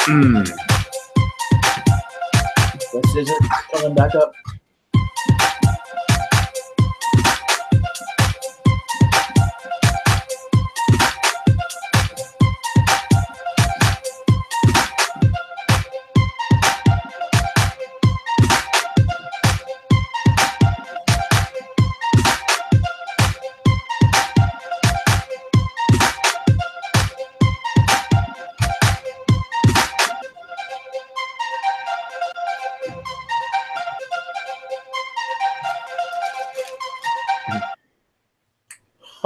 This isn't coming back up.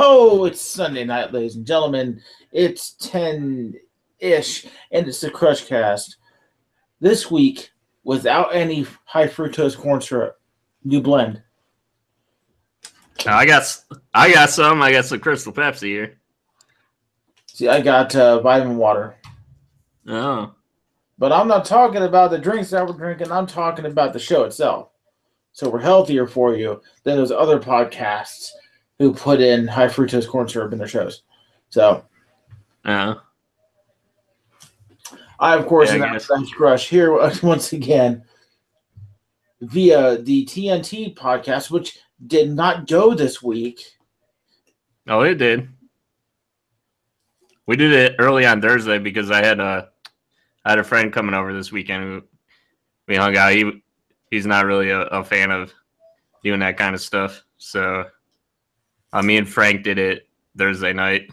Oh, it's Sunday night, ladies and gentlemen. It's 10-ish, and it's the TheCruscast. This week, without any high fructose corn syrup, new blend. I got some. I got some Crystal Pepsi here. See, I got vitamin water. Oh. But I'm not talking about the drinks that we're drinking. I'm talking about the show itself. So we're healthier for you than those other podcasts who put in high fructose corn syrup in their shows. So, I, of course, am TheCruscast here once again via the TNT podcast, which did not go this week. Oh, it did. We did it early on Thursday because I had a friend coming over this weekend who we hung out. He's not really a fan of doing that kind of stuff. So me and Frank did it Thursday night.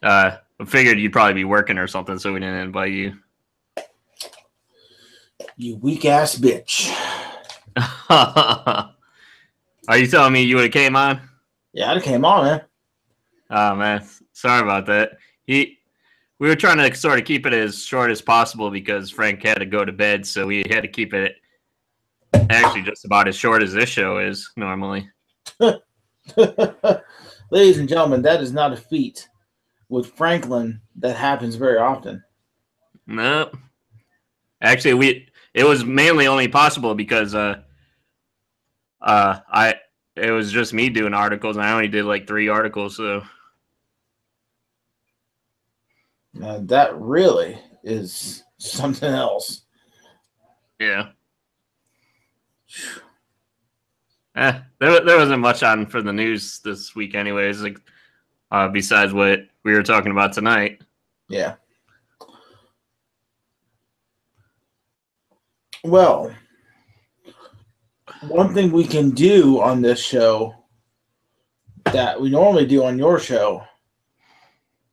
I figured you'd probably be working or something, so we didn't invite you. You weak ass bitch. Are you telling me you would have came on? Yeah, I'd have came on, man. Oh, man. Sorry about that. We were trying to sort of keep it as short as possible because Frank had to go to bed, so we had to keep it actually just about as short as this show is normally. Ladies and gentlemen, that is not a feat with Franklin that happens very often. No. Actually, it was mainly only possible because it was just me doing articles, and I only did like 3 articles, so. Now that really is something else. Yeah. There wasn't much on for the news this week anyways, like besides what we were talking about tonight. Yeah. Well, one thing we can do on this show that we normally do on your show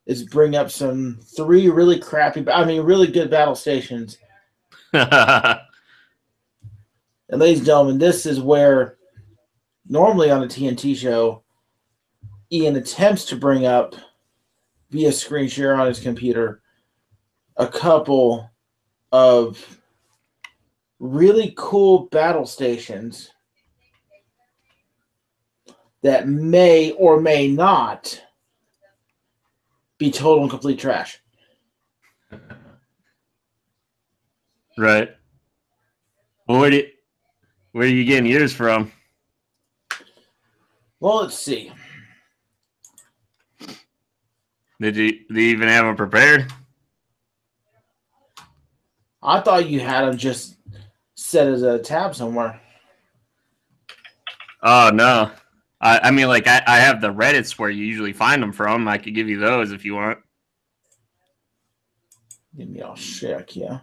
is bring up some 3 really really good battle stations. And ladies and gentlemen, this is where normally on a TNT show, Ian attempts to bring up via screen share on his computer a couple of really cool battle stations that may or may not be total and complete trash. Right. Well, where are you getting yours from? Well, let's see. Did you even have them prepared? I thought you had them just set as a tab somewhere. Oh, no. I mean, like, I have the Reddits where you usually find them from. I could give you those if you want. Give me a check, yeah.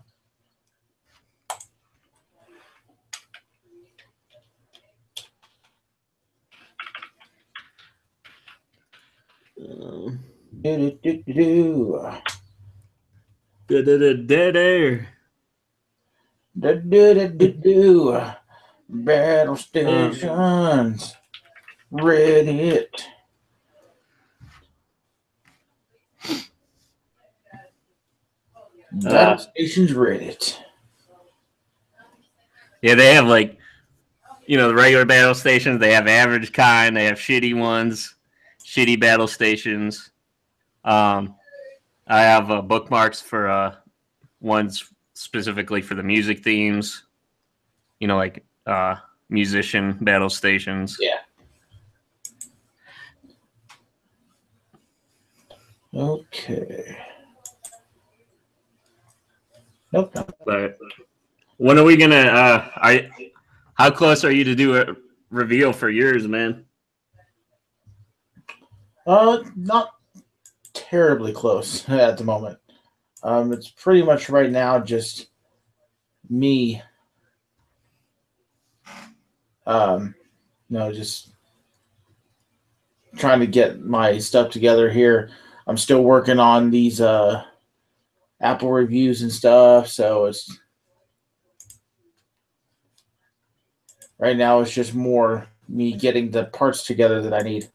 Dead air. Battle stations. Reddit. Battle stations Reddit. Yeah, they have like, the regular battle stations. They have average kind. They have shitty ones, shitty battle stations. I have bookmarks for ones specifically for the music themes. Like musician battle stations. Yeah. Okay. Nope. But when are we gonna? How close are you to do a reveal for yours, man? Not terribly close at the moment. It's pretty much right now just me. Just trying to get my stuff together here. I'm still working on these Apple reviews and stuff, so it's right now it's just more me getting the parts together that I need.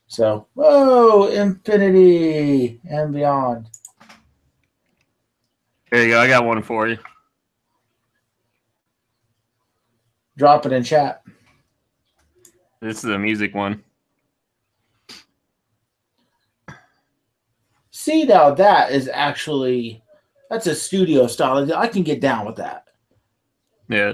So, whoa, infinity and beyond. There you go. I got one for you. Drop it in chat. This is a music one. See, now that is actually, that's a studio style. I can get down with that. Yeah.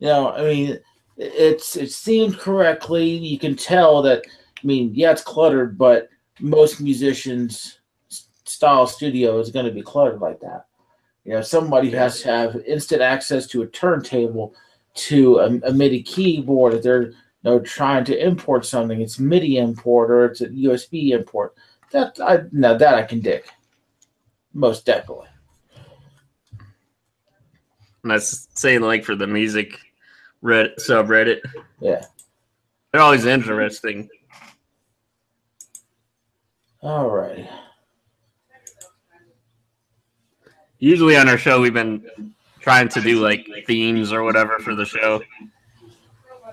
I mean, it's themed correctly. You can tell that, yeah, it's cluttered, but most musicians' style studio is going to be cluttered like that. Somebody has to have instant access to a turntable, to a MIDI keyboard. If they're trying to import something, it's MIDI import or it's a USB import. That I can dig. Most definitely. And that's saying like for the music subreddit. Yeah. They're always interesting. All right. Usually on our show, we've been trying to do like themes or whatever for the show,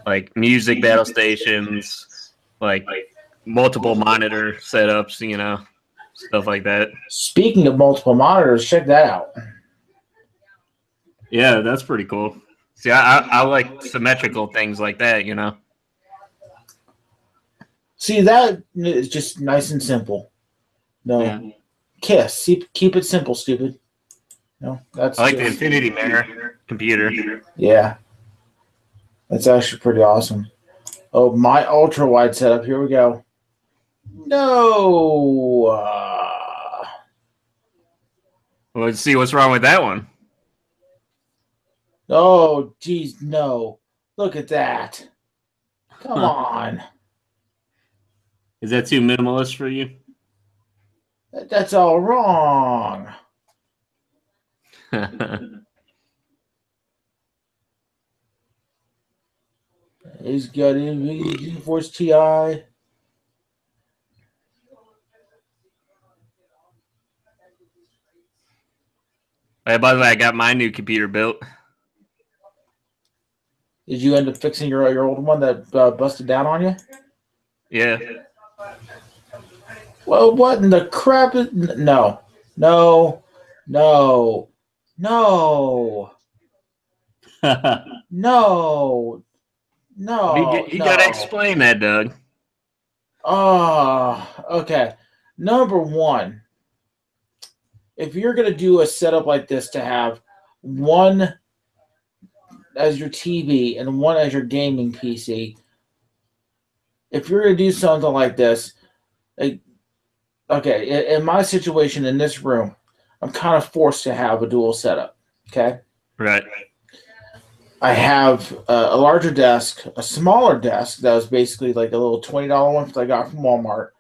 like music battle stations, like multiple monitor setups, stuff like that. Speaking of multiple monitors, check that out. Yeah, that's pretty cool. See, I like symmetrical things like that, See, that is just nice and simple. No. Yeah. Kiss. Keep it simple, stupid. No, that's. I like the Infinity Mirror computer. Yeah. That's actually pretty awesome. Oh, my ultra wide setup. Here we go. No. Well, let's see what's wrong with that one. Oh, geez, no. Look at that. Come on. Is that too minimalist for you? That's all wrong. He's got GeForce TI. Hey, by the way, I got my new computer built. Did you end up fixing your old one that busted down on you? Yeah. Well, what in the crap is... No. No. No. No. No. No. You got to explain that, Doug. Oh, okay. Number one, if you're going to do a setup like this to have one as your TV and one as your gaming PC, if you're going to do something like this, okay, in my situation in this room, I'm kind of forced to have a dual setup, okay? Right. I have a larger desk, a smaller desk that was basically like a little $20 one that I got from Walmart,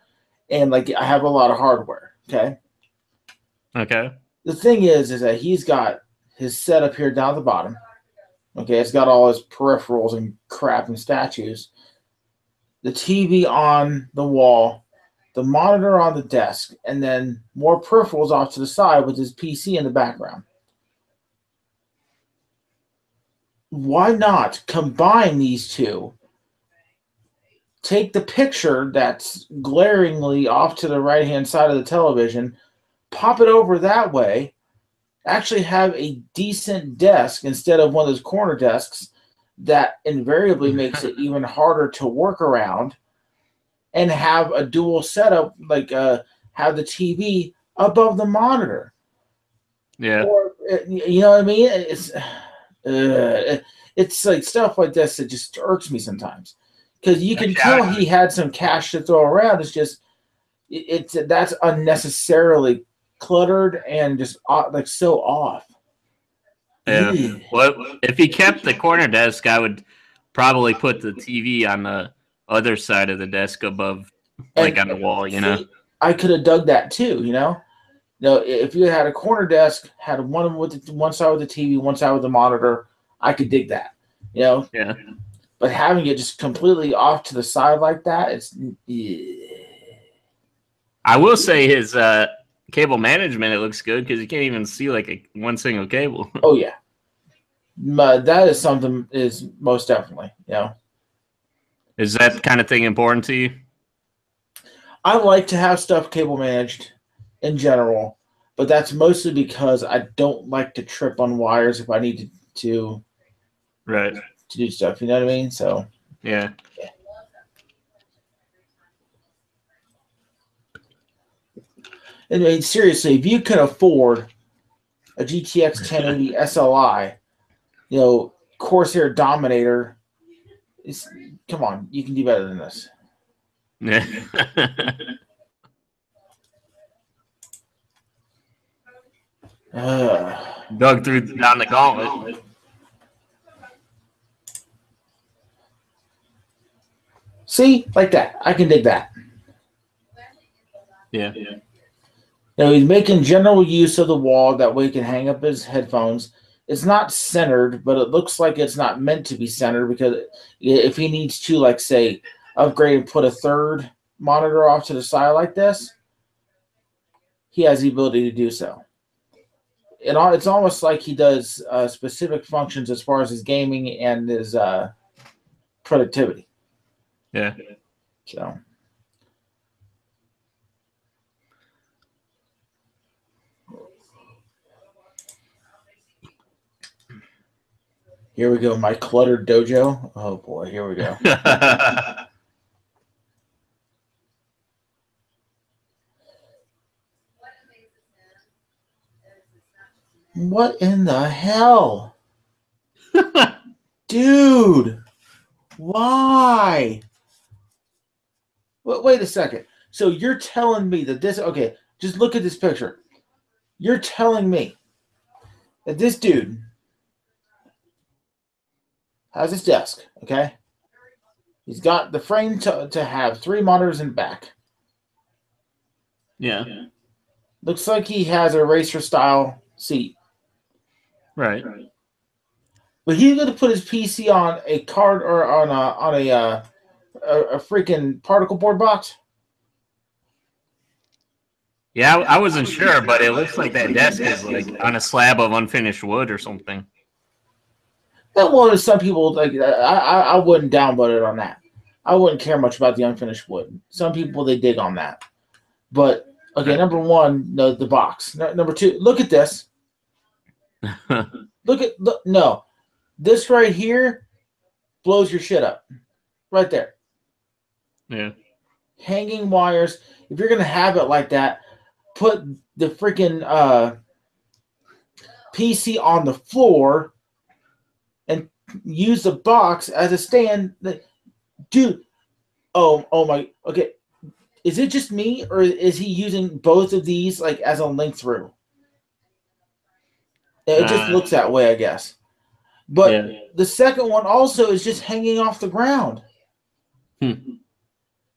and like I have a lot of hardware, okay? Okay. The thing is that he's got his setup here down at the bottom. Okay, it's got all his peripherals and crap and statues. The TV on the wall, the monitor on the desk, and then more peripherals off to the side with his PC in the background. Why not combine these two? Take the picture that's glaringly off to the right-hand side of the television, pop it over that way, actually have a decent desk instead of one of those corner desks that invariably makes it even harder to work around, and have a dual setup, like have the TV above the monitor. Yeah. Or, you know what I mean? It's like stuff like this that just irks me sometimes, because you can tell he had some cash to throw around. It's just that's unnecessarily cluttered and just like so off. Yeah. Ugh. Well, if he kept the corner desk, I would probably put the TV on the other side of the desk above, like And on the wall, you know? see, I could have dug that too, you know? You know, if you had a corner desk, had one side with the TV, one side with the monitor, I could dig that, you know? Yeah. But having it just completely off to the side like that, it's I will say his cable management, it looks good because you can't even see like one single cable. oh yeah. That is something is most definitely, you know. Is that kind of thing important to you? I like to have stuff cable managed in general, but that's mostly because I don't like to trip on wires if I need to Right. to do stuff. You know what I mean? So Yeah. yeah. I mean, seriously, if you can afford a GTX 1080 SLI, you know, Corsair Dominator, come on, you can do better than this. Yeah. Dug through down the gauntlet. See, like that, I can dig that. Yeah. You know, he's making general use of the wall that way he can hang up his headphones. It's not centered, but it looks like it's not meant to be centered because if he needs to, like, say, upgrade and put a third monitor off to the side like this, he has the ability to do so. It's almost like he does specific functions as far as his gaming and his productivity. Yeah. So. Here we go, my cluttered dojo. Oh boy, here we go. What in the hell? Dude, why? Wait a second. So you're telling me that this, okay, just look at this picture. You're telling me that this dude has his desk, okay? He's got the frame to have 3 monitors in the back. Yeah. Looks like he has a racer style seat. Right. But he's going to put his PC on a card or on a freaking particle board box. Yeah, I wasn't sure, but it looks like that desk is like on a slab of unfinished wood or something. That one is some people like. I wouldn't downvote it on that. I wouldn't care much about the unfinished wood. Some people they dig on that. But okay, number one, the box. Number two, look at this. No, this right here blows your shit up, right there. Yeah. Hanging wires. If you're gonna have it like that, put the freaking PC on the floor and use the box as a stand. Dude, oh my. Okay, is it just me or is he using both of these like as a link through? It just looks that way, I guess. But the second one also is just hanging off the ground.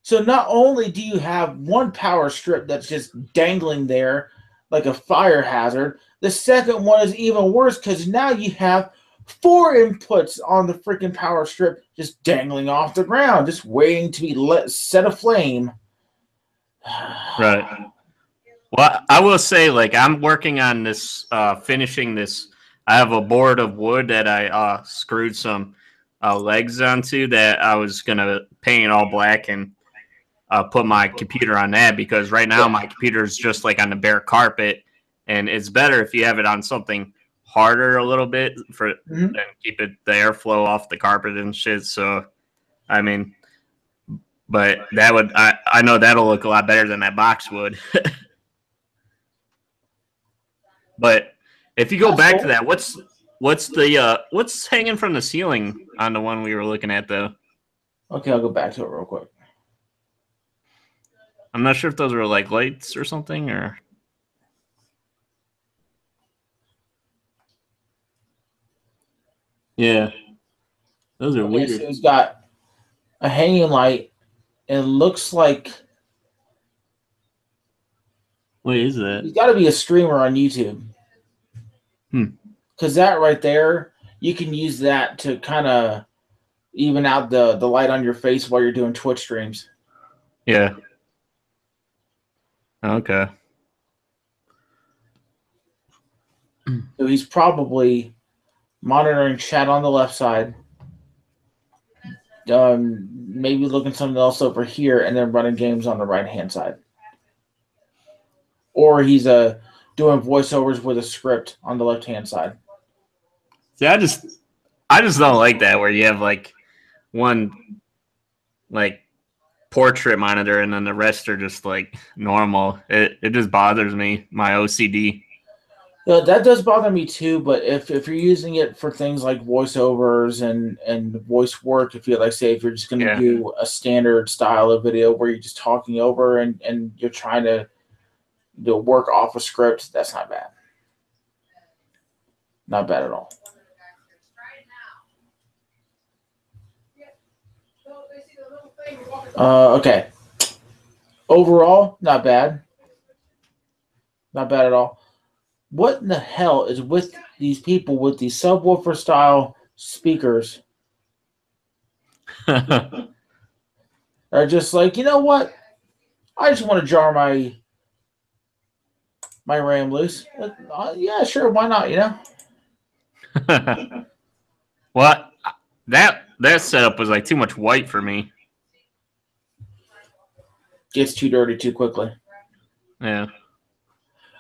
So not only do you have one power strip that's just dangling there like a fire hazard, the second one is even worse because now you have 4 inputs on the freaking power strip just dangling off the ground, just waiting to be set aflame. Right. Well, I will say, like, I'm working on this, finishing this. I have a board of wood that I screwed some legs onto that I was going to paint all black and put my computer on that because right now my computer is just like on the bare carpet, and it's better if you have it on something harder a little bit for and keep the airflow off the carpet and shit. So, I mean, but that would I know that'll look a lot better than that box would. But if you go back to that, what's hanging from the ceiling on the one we were looking at though? Okay, I'll go back to it real quick. I'm not sure if those were like lights or something or. Yeah. Those are Okay, so weird. he's got a hanging light, and it looks like What is that? he's got to be a streamer on YouTube. Hmm. Because that right there, you can use that to kind of even out the light on your face while you're doing Twitch streams. Yeah. Okay. So he's probably monitoring chat on the left side, maybe looking something else over here, and then running games on the right hand side. Or he's doing voiceovers with a script on the left hand side. See, I just don't like that where you have like one like portrait monitor and then the rest are just like normal. It just bothers me, my OCD. Yeah, that does bother me too, but if you're using it for things like voiceovers and voice work, if you like say if you're just gonna Yeah. do a standard style of video where you're just talking over and you're trying to work off a script, that's not bad. Not bad at all. Okay. Overall, not bad. Not bad at all. What in the hell is with these people with these subwoofer style speakers? They're just like, you know what? I just want to jar my RAM loose. Yeah, sure, why not? You know. Well, that setup was like too much white for me. Gets too dirty too quickly. Yeah.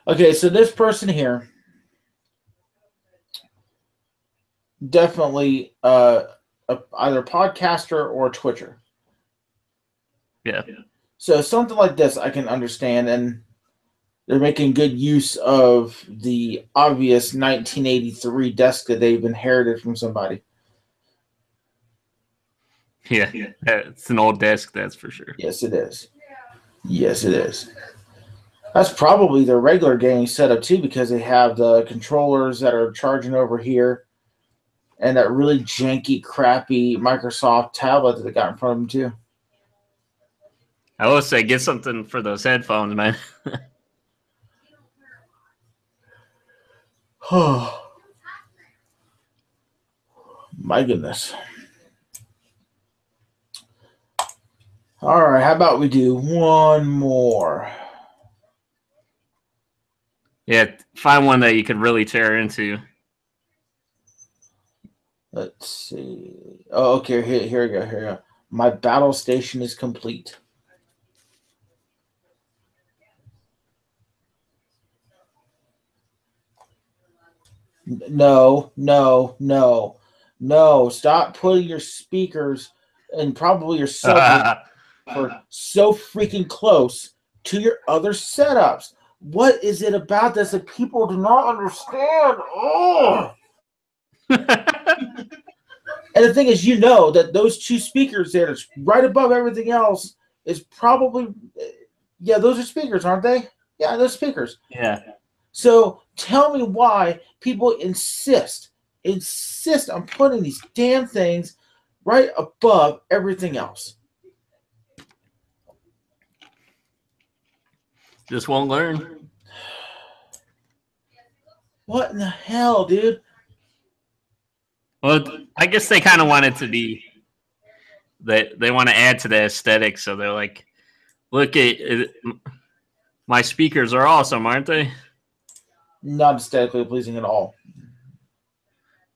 Okay, so this person here definitely either podcaster or Twitcher. Yeah. So something like this I can understand, and they're making good use of the obvious 1983 desk that they've inherited from somebody. Yeah. It's an old desk, that's for sure. Yes, it is. Yes, it is. That's probably their regular gaming setup too, because they have the controllers that are charging over here, and that really janky, crappy Microsoft tablet that they got in front of them too. I will say, get something for those headphones, man. Oh, my goodness. All right, how about we do one more? Yeah, find one that you could really tear into. Let's see. Oh, okay. Here we go. Here we go. My battle station is complete. No, no, no, no. Stop putting your speakers and probably your subwoofer so freaking close to your other setups. What is it about this that people do not understand? Oh. And the thing is, you know that those two speakers there that's right above everything else is probably, yeah, those are speakers, aren't they? Yeah, those speakers. Yeah. So tell me why people insist on putting these damn things right above everything else. Just won't learn. What in the hell, dude? Well, I guess they kind of want it to be. They want to add to the aesthetic, so they're like, "Look at my speakers are awesome, aren't they?" Not aesthetically pleasing at all.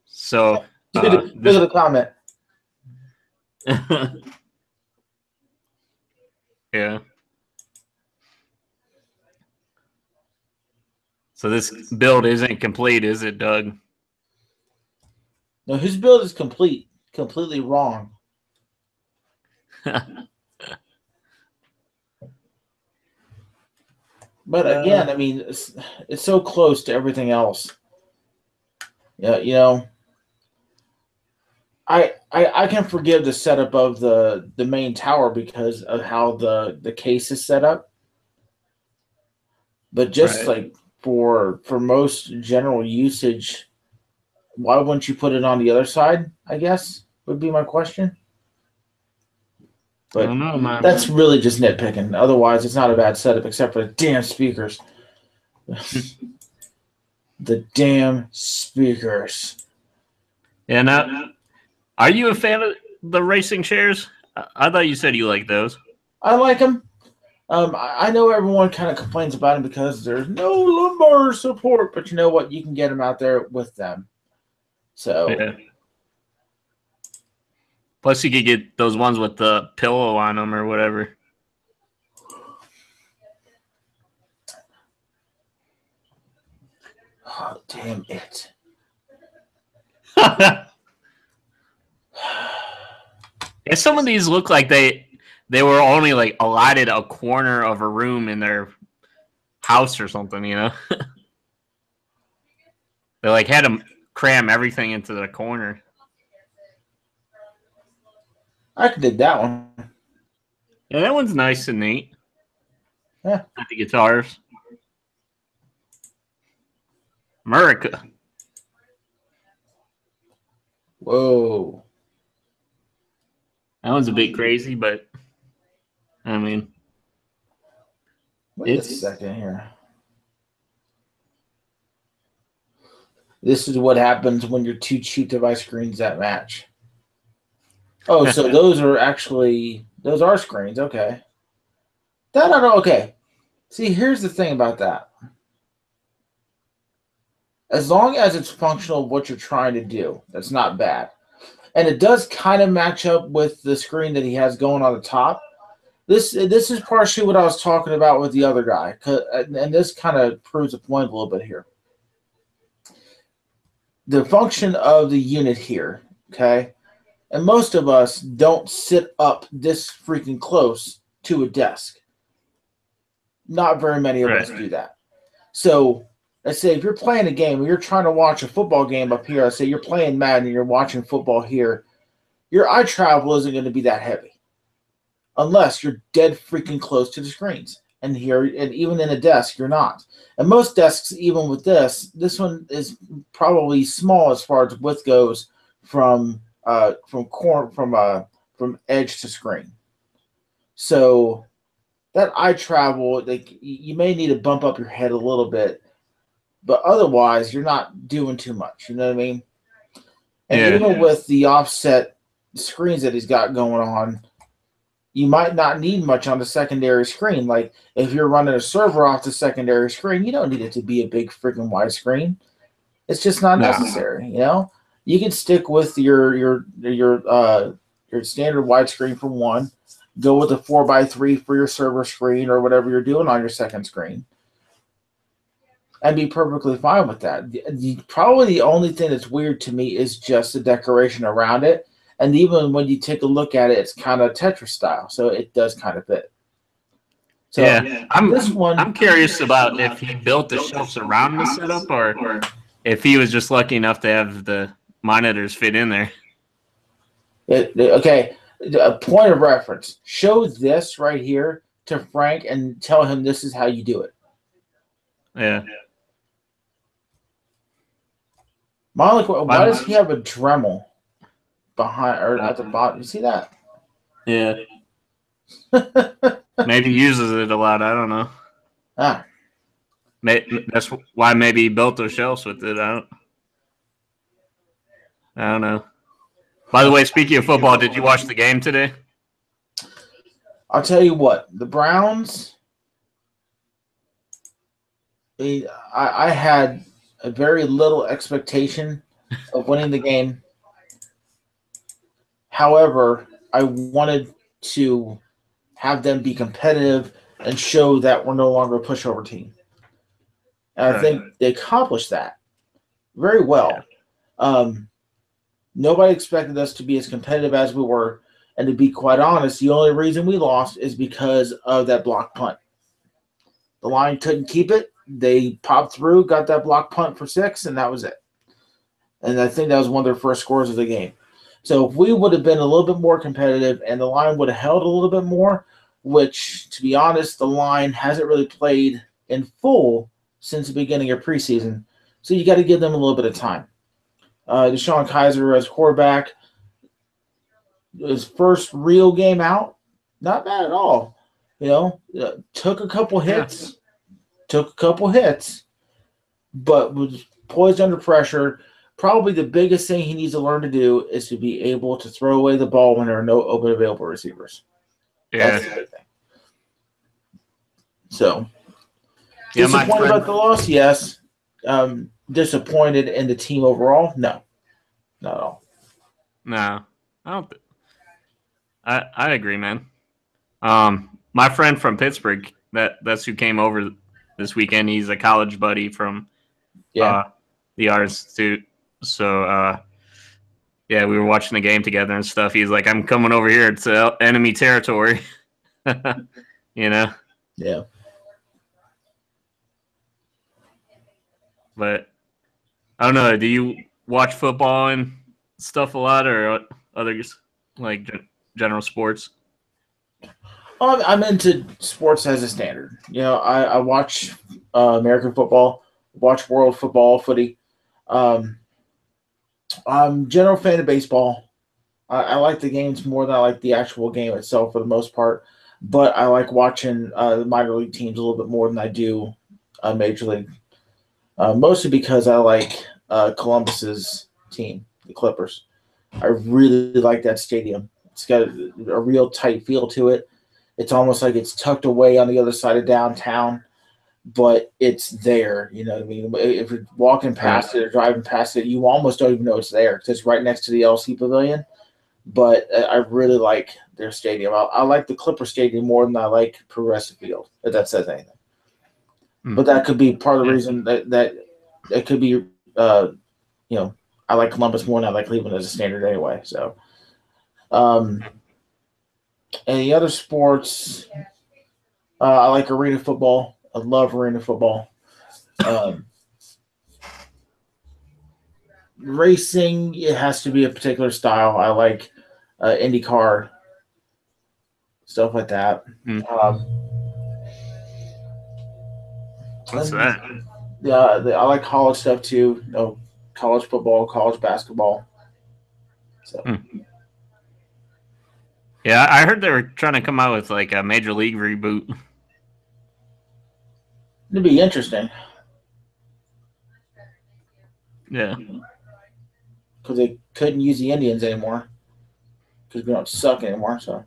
So look at the comment. Yeah. So this build isn't complete, is it, Doug? No, his build is completely wrong. But again, I mean, it's so close to everything else. Yeah, you know, I can forgive the setup of the main tower because of how the case is set up. But just like for most general usage, why wouldn't you put it on the other side, I guess, would be my question. But I don't know, man. that's really just nitpicking. Otherwise, it's not a bad setup, except for the damn speakers. The damn speakers. Yeah, now, are you a fan of the racing chairs? I thought you said you like those. I like them. I know everyone kind of complains about them because there's no lumbar support, but you know what? You can get them out there with them. So, yeah. Plus, you could get those ones with the pillow on them or whatever. oh, damn it. Yeah, some of these look like they were only like allotted a corner of a room in their house or something, you know? They like had to cram everything into the corner. I could dig that one. Yeah, that one's nice and neat. Yeah. Got the guitars. America. Whoa. That one's a bit crazy, but I mean, Wait a second here. This is what happens when you're too cheap to buy screens that match. Oh, so those are screens. Okay. That I don't know. Okay. See, here's the thing about that. As long as it's functional, what you're trying to do, that's not bad. And it does kind of match up with the screen that he has going on the top. This is partially what I was talking about with the other guy, and this kind of proves a point a little bit here. The function of the unit here, okay, and most of us don't sit up this freaking close to a desk. Not very many of us do that. So let's say if you're playing a game, or you're trying to watch a football game up here, let's say you're playing Madden and you're watching football here, your eye travel isn't going to be that heavy. Unless you're dead freaking close to the screens. And here, and even in a desk, you're not. And most desks, even with this one is probably small as far as width goes from edge to screen. So that eye travel, like, you may need to bump up your head a little bit, but otherwise you're not doing too much. You know what I mean? And even with the offset screens that he's got going on, you might not need much on the secondary screen. Like if you're running a server off the secondary screen, you don't need it to be a big freaking wide screen. It's just not necessary. You know, you can stick with your standard widescreen for one. Go with a 4x3 for your server screen or whatever you're doing on your second screen, and be perfectly fine with that. Probably the only thing that's weird to me is just the decoration around it. And even when you take a look at it, it's kind of Tetris style, so it does kind of fit. So I'm curious about if he built the shelves around the setup, or if he was just lucky enough to have the monitors fit in there. Okay, a point of reference. Show this right here to Frank and tell him this is how you do it. Yeah. Monica, why does he have a Dremel behind or at the bottom? You see that? Yeah. Maybe he uses it a lot. I don't know. That's why maybe he built those shelves with it. I don't know. By the way, speaking of football, did you watch the game today? I'll tell you what. The Browns, I had a very little expectation of winning the game. However, I wanted to have them be competitive and show that we're no longer a pushover team. And I think they accomplished that very well. Nobody expected us to be as competitive as we were. And to be quite honest, the only reason we lost is because of that block punt. The line couldn't keep it. They popped through, got that block punt for 6, and that was it. And I think that was one of their first scores of the game. So if we would have been a little bit more competitive and the line would have held a little bit more, which, to be honest, the line hasn't really played in full since the beginning of preseason. So you got to give them a little bit of time. Deshaun Kaiser as quarterback. His first real game out, not bad at all. Took a couple hits, but was poised under pressure. Probably the biggest thing he needs to learn to do is to be able to throw away the ball when there are no open available receivers. Yeah. That's the big thing. So, Yeah, disappointed about the loss? Yes. Disappointed in the team overall? No. Not at all. No, I don't. I agree, man. My friend from Pittsburgh, that's who came over this weekend. He's a college buddy from the Art Institute. So yeah, we were watching the game together and stuff. He's like, "I'm coming over here. It's enemy territory." Yeah. But I don't know. Do you watch football and stuff a lot, or other like general sports? I'm into sports as a standard. I watch American football, watch world football, footy. I'm a general fan of baseball. I like the games more than I like the actual game itself for the most part. But I like watching the minor league teams a little bit more than I do Major League. Mostly because I like Columbus's team, the Clippers. I really like that stadium. It's got a real tight feel to it. It's almost like it's tucked away on the other side of downtown, but it's there. You know what I mean? If you're walking past it or driving past it, you almost don't even know it's there because it's right next to the LC Pavilion. But I really like their stadium. I like the Clipper Stadium more than I like Progressive Field, if that says anything. But that could be part of the reason that it could be, I like Columbus more than I like Cleveland as a standard anyway. So, any other sports? I like arena football. I love arena football. Racing, it has to be a particular style. I like IndyCar, stuff like that. What's that? Yeah, I like college stuff too. College football, college basketball. So. Yeah, I heard they were trying to come out with like a Major League reboot. It'd be interesting. Yeah. Because they couldn't use the Indians anymore. Because we don't suck anymore, so.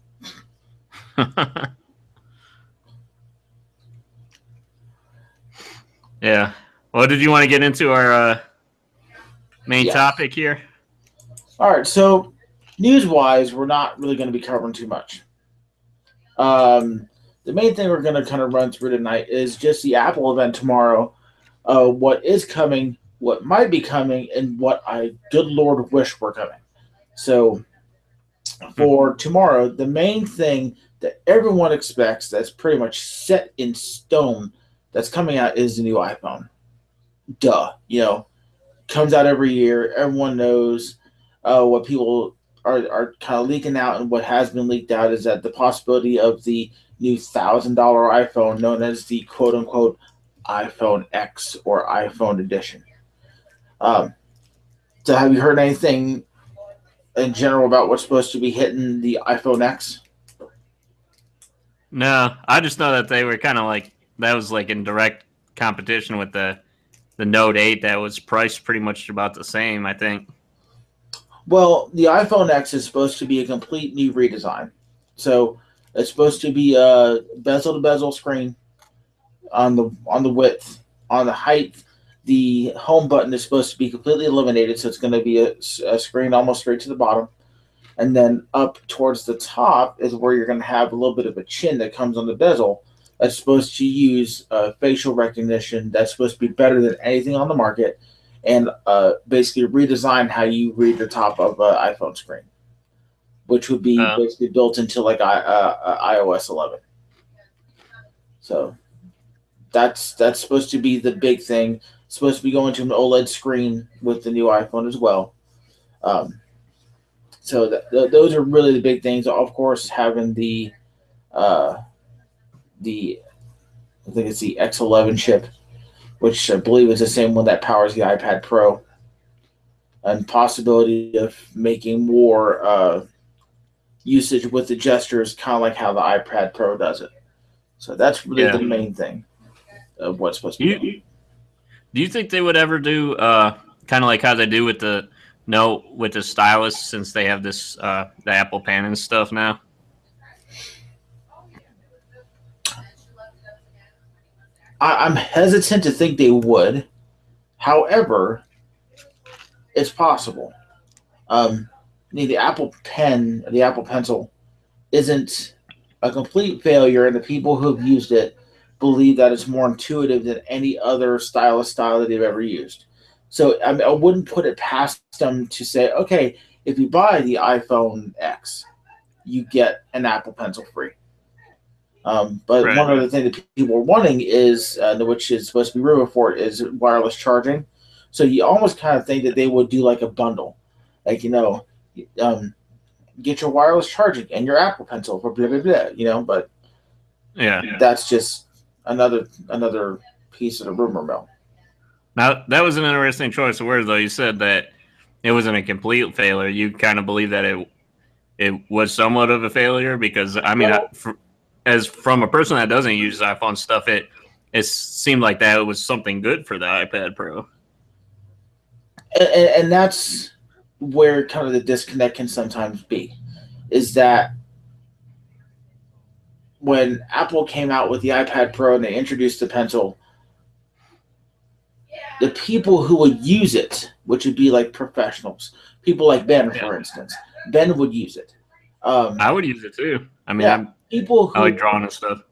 Yeah. Well, did you want to get into our main topic here? All right, so news-wise, we're not really going to be covering too much. The main thing we're going to kind of run through tonight is just the Apple event tomorrow, what is coming, what might be coming, and what I, good Lord, wish were coming. So for tomorrow, the main thing that everyone expects that's pretty much set in stone that's coming out is the new iPhone. Duh. Comes out every year. Everyone knows what people are kind of leaking out, and what has been leaked out is that the possibility of the new $1,000 iPhone known as the quote-unquote iPhone X or iPhone edition. So have you heard anything in general about what's supposed to be hitting the iPhone X? No, I just know that they were kind of like, that was like in direct competition with the Note 8 that was priced pretty much about the same, I think. Well, the iPhone X is supposed to be a complete new redesign. So it's supposed to be a bezel-to-bezel screen on the width. On the height, the home button is supposed to be completely eliminated, so it's going to be a screen almost straight to the bottom. And then up towards the top is where you're going to have a little bit of a chin that comes on the bezel. That's supposed to use facial recognition. That's supposed to be better than anything on the market, and basically redesign how you read the top of an iPhone screen, which would be basically built into like iOS 11. So that's supposed to be the big thing. It's supposed to be going to an OLED screen with the new iPhone as well. So those are really the big things. Of course, having the I think it's the X11 chip, which I believe is the same one that powers the iPad Pro. and possibility of making more usage with the gestures, kind of like how the iPad Pro does it. So that's really the main thing of what's supposed to be done. Do you think they would ever do kind of like how they do with the stylus, since they have this the Apple Pen and stuff now? I'm hesitant to think they would. However, it's possible. The Apple Pen, the Apple Pencil, isn't a complete failure, and the people who have used it believe that it's more intuitive than any other stylus style that they've ever used. So I wouldn't put it past them to say, okay, if you buy the iPhone X, you get an Apple Pencil free. But Right. One other thing that people are wanting is, which is supposed to be rumored for it, is wireless charging. So you almost kind of think that they would do like a bundle, like get your wireless charging and your Apple Pencil for blah blah blah. But that's just another piece of the rumor mill. Now that was an interesting choice of words, though. You said that it wasn't a complete failure. You kind of believe that it was somewhat of a failure, because I mean, as from a person that doesn't use iPhone stuff, it seemed like that was something good for the iPad Pro. And that's where kind of the disconnect can sometimes be, is that when Apple came out with the iPad Pro and they introduced the Pencil, the people who would use it, which would be like professionals, people like Ben, for instance, Ben would use it. I would use it too. I mean, I like drawing and stuff.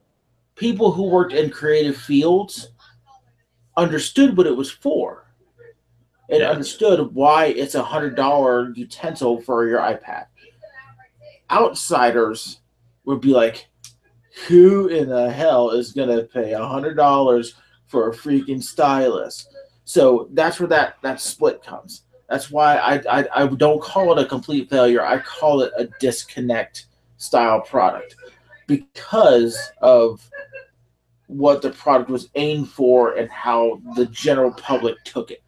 People who worked in creative fields understood what it was for, and understood why it's $100 utensil for your iPad. Outsiders would be like, who in the hell is going to pay $100 for a freaking stylus? So that's where that split comes. That's why I don't call it a complete failure. I call it a disconnect style product, because of what the product was aimed for and how the general public took it.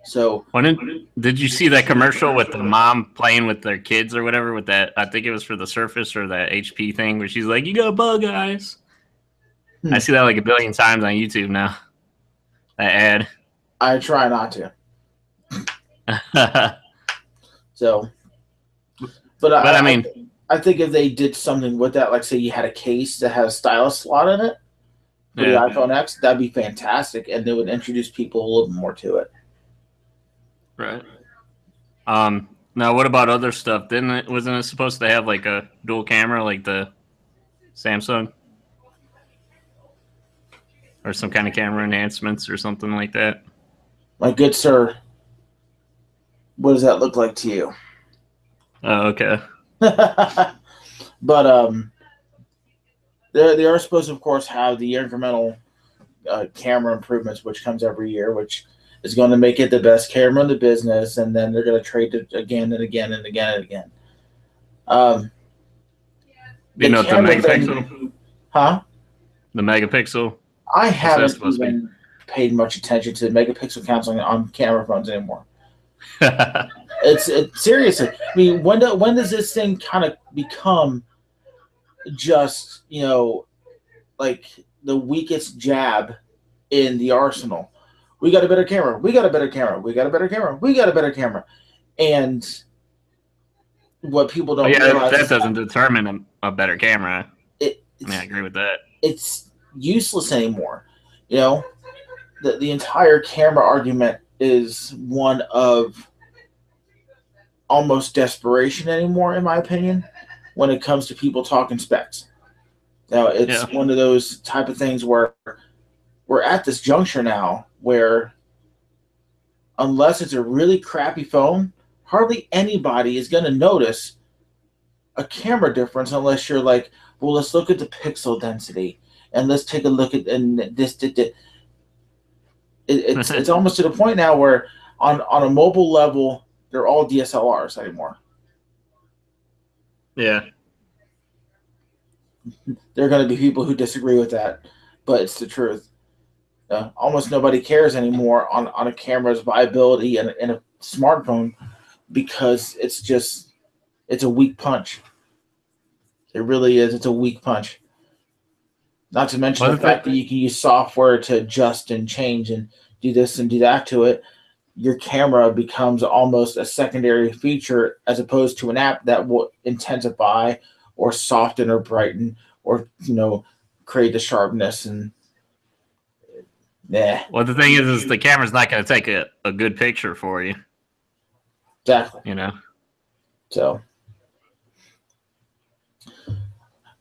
So, did you see that commercial with the mom playing with their kids or whatever with that? I think it was for the Surface or that HP thing, where she's like, "You got bug eyes." I see that like a billion times on YouTube now. That ad. I try not to. So, but I mean, I think if they did something with that, like say you had a case that had a stylus slot in it for the iPhone X, that'd be fantastic, and they would introduce people a little bit more to it. Right. Now, what about other stuff? Wasn't it supposed to have like a dual camera, like the Samsung, or some kind of camera enhancements or something like that? My good sir, what does that look like to you? Oh, okay. But they are supposed to, of course, have the incremental camera improvements, which comes every year, which is going to make it the best camera in the business, and then they're going to trade it again and again and again and again. You know the megapixel? Huh? The megapixel? I haven't even paid much attention to the megapixel counts on camera phones anymore. It's seriously. I mean, when does this thing kind of become just, like the weakest jab in the arsenal? We got a better camera. We got a better camera. We got a better camera. We got a better camera. And what people don't realize, that doesn't determine a better camera. I agree with that. It's useless anymore. The entire camera argument is one of almost desperation anymore, in my opinion, when it comes to people talking specs. Now, it's one of those type of things where we're at this juncture now where, unless it's a really crappy phone, hardly anybody is going to notice a camera difference unless you're like, well, let's look at the pixel density and let's take a look at this. It's almost to the point now where on a mobile level, they're all DSLRs anymore. Yeah. There are going to be people who disagree with that, but it's the truth. Almost nobody cares anymore on a camera's viability in a smartphone because it's a weak punch. It really is. It's a weak punch. Not to mention the fact that you can use software to adjust and change and do this and do that to it. Your camera becomes almost a secondary feature as opposed to an app that will intensify or soften or brighten or, create the sharpness and yeah. Well, the thing is the camera's not going to take a good picture for you. Exactly. So.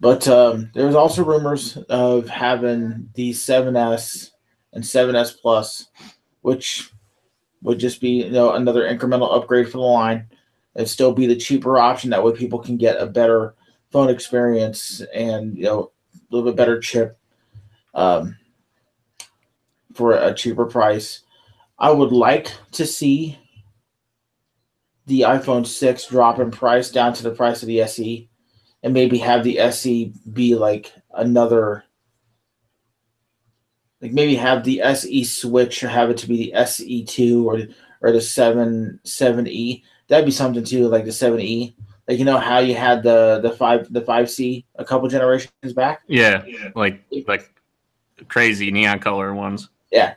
But there's also rumors of having the 7S and 7S Plus, which would just be another incremental upgrade for the line. It'd still be the cheaper option. That way people can get a better phone experience and a little bit better chip for a cheaper price. I would like to see the iPhone 6 drop in price down to the price of the SE. And maybe have the SE be like another, like maybe have the SE switch or have it to be the SE2 or the 7E. That'd be something too, like the 7E. Like how you had the 5C a couple generations back. Yeah, like crazy neon color ones. Yeah,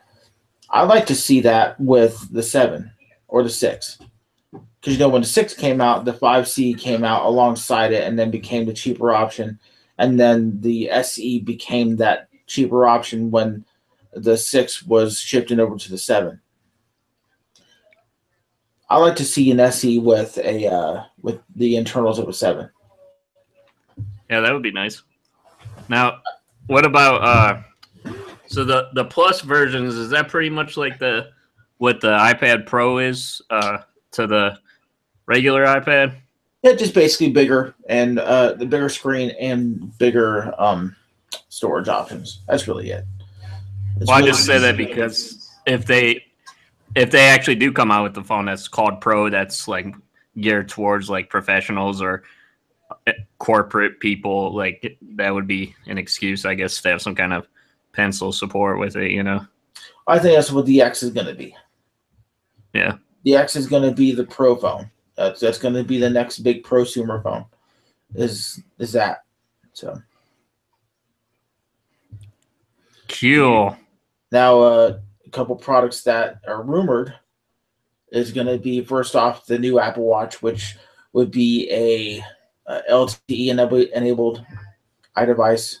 I'd like to see that with the 7 or the 6. Because when the 6 came out, the 5C came out alongside it and then became the cheaper option. And then the SE became that cheaper option when the 6 was shifting over to the 7. I like to see an SE with with the internals of a 7. Yeah, that would be nice. Now, what about so the Plus versions, is that pretty much like what the iPad Pro is to the regular iPad? Yeah, just basically bigger and the bigger screen and bigger storage options. That's really it. Well, I just say that because if they actually do come out with the phone that's called Pro, that's like geared towards like professionals or corporate people, like that would be an excuse, I guess, to have some kind of pencil support with it. I think that's what the X is going to be. Yeah, the X is going to be the Pro phone. That's going to be the next big prosumer phone. Is that so? Cool. Now, a couple products that are rumored is going to be, first off, the new Apple Watch, which would be a LTE enabled iDevice.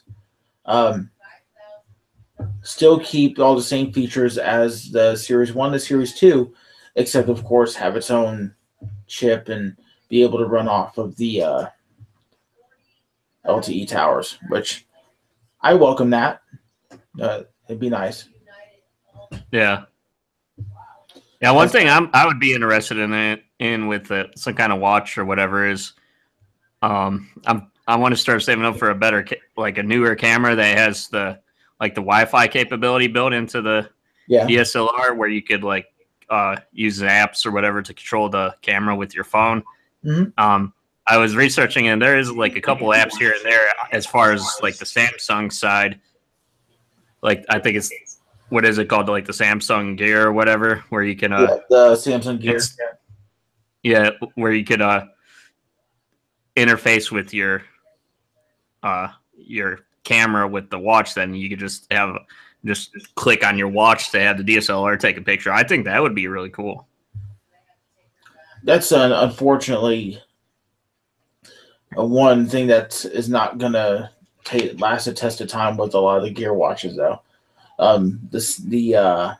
Still keep all the same features as the Series 1 to Series 2, except, of course, have its own chip and be able to run off of the LTE towers, which I welcome that. It'd be nice. Yeah. Yeah, one thing I would be interested in with some kind of watch or whatever is, I want to start saving up for a better, like a newer camera that has the Wi-Fi capability built into the DSLR, where you could use apps or whatever to control the camera with your phone. Mm-hmm. I was researching, and there is like a couple apps here and there as far as like the Samsung side. Like I think it's, what is it called? Like the Samsung Gear or whatever, where you can the Samsung Gear. Yeah, where you could interface with your camera with the watch. Then you could just click on your watch to have the DSLR take a picture. I think that would be really cool. That's unfortunately one thing that is not gonna last a test of time with a lot of the Gear watches, though. The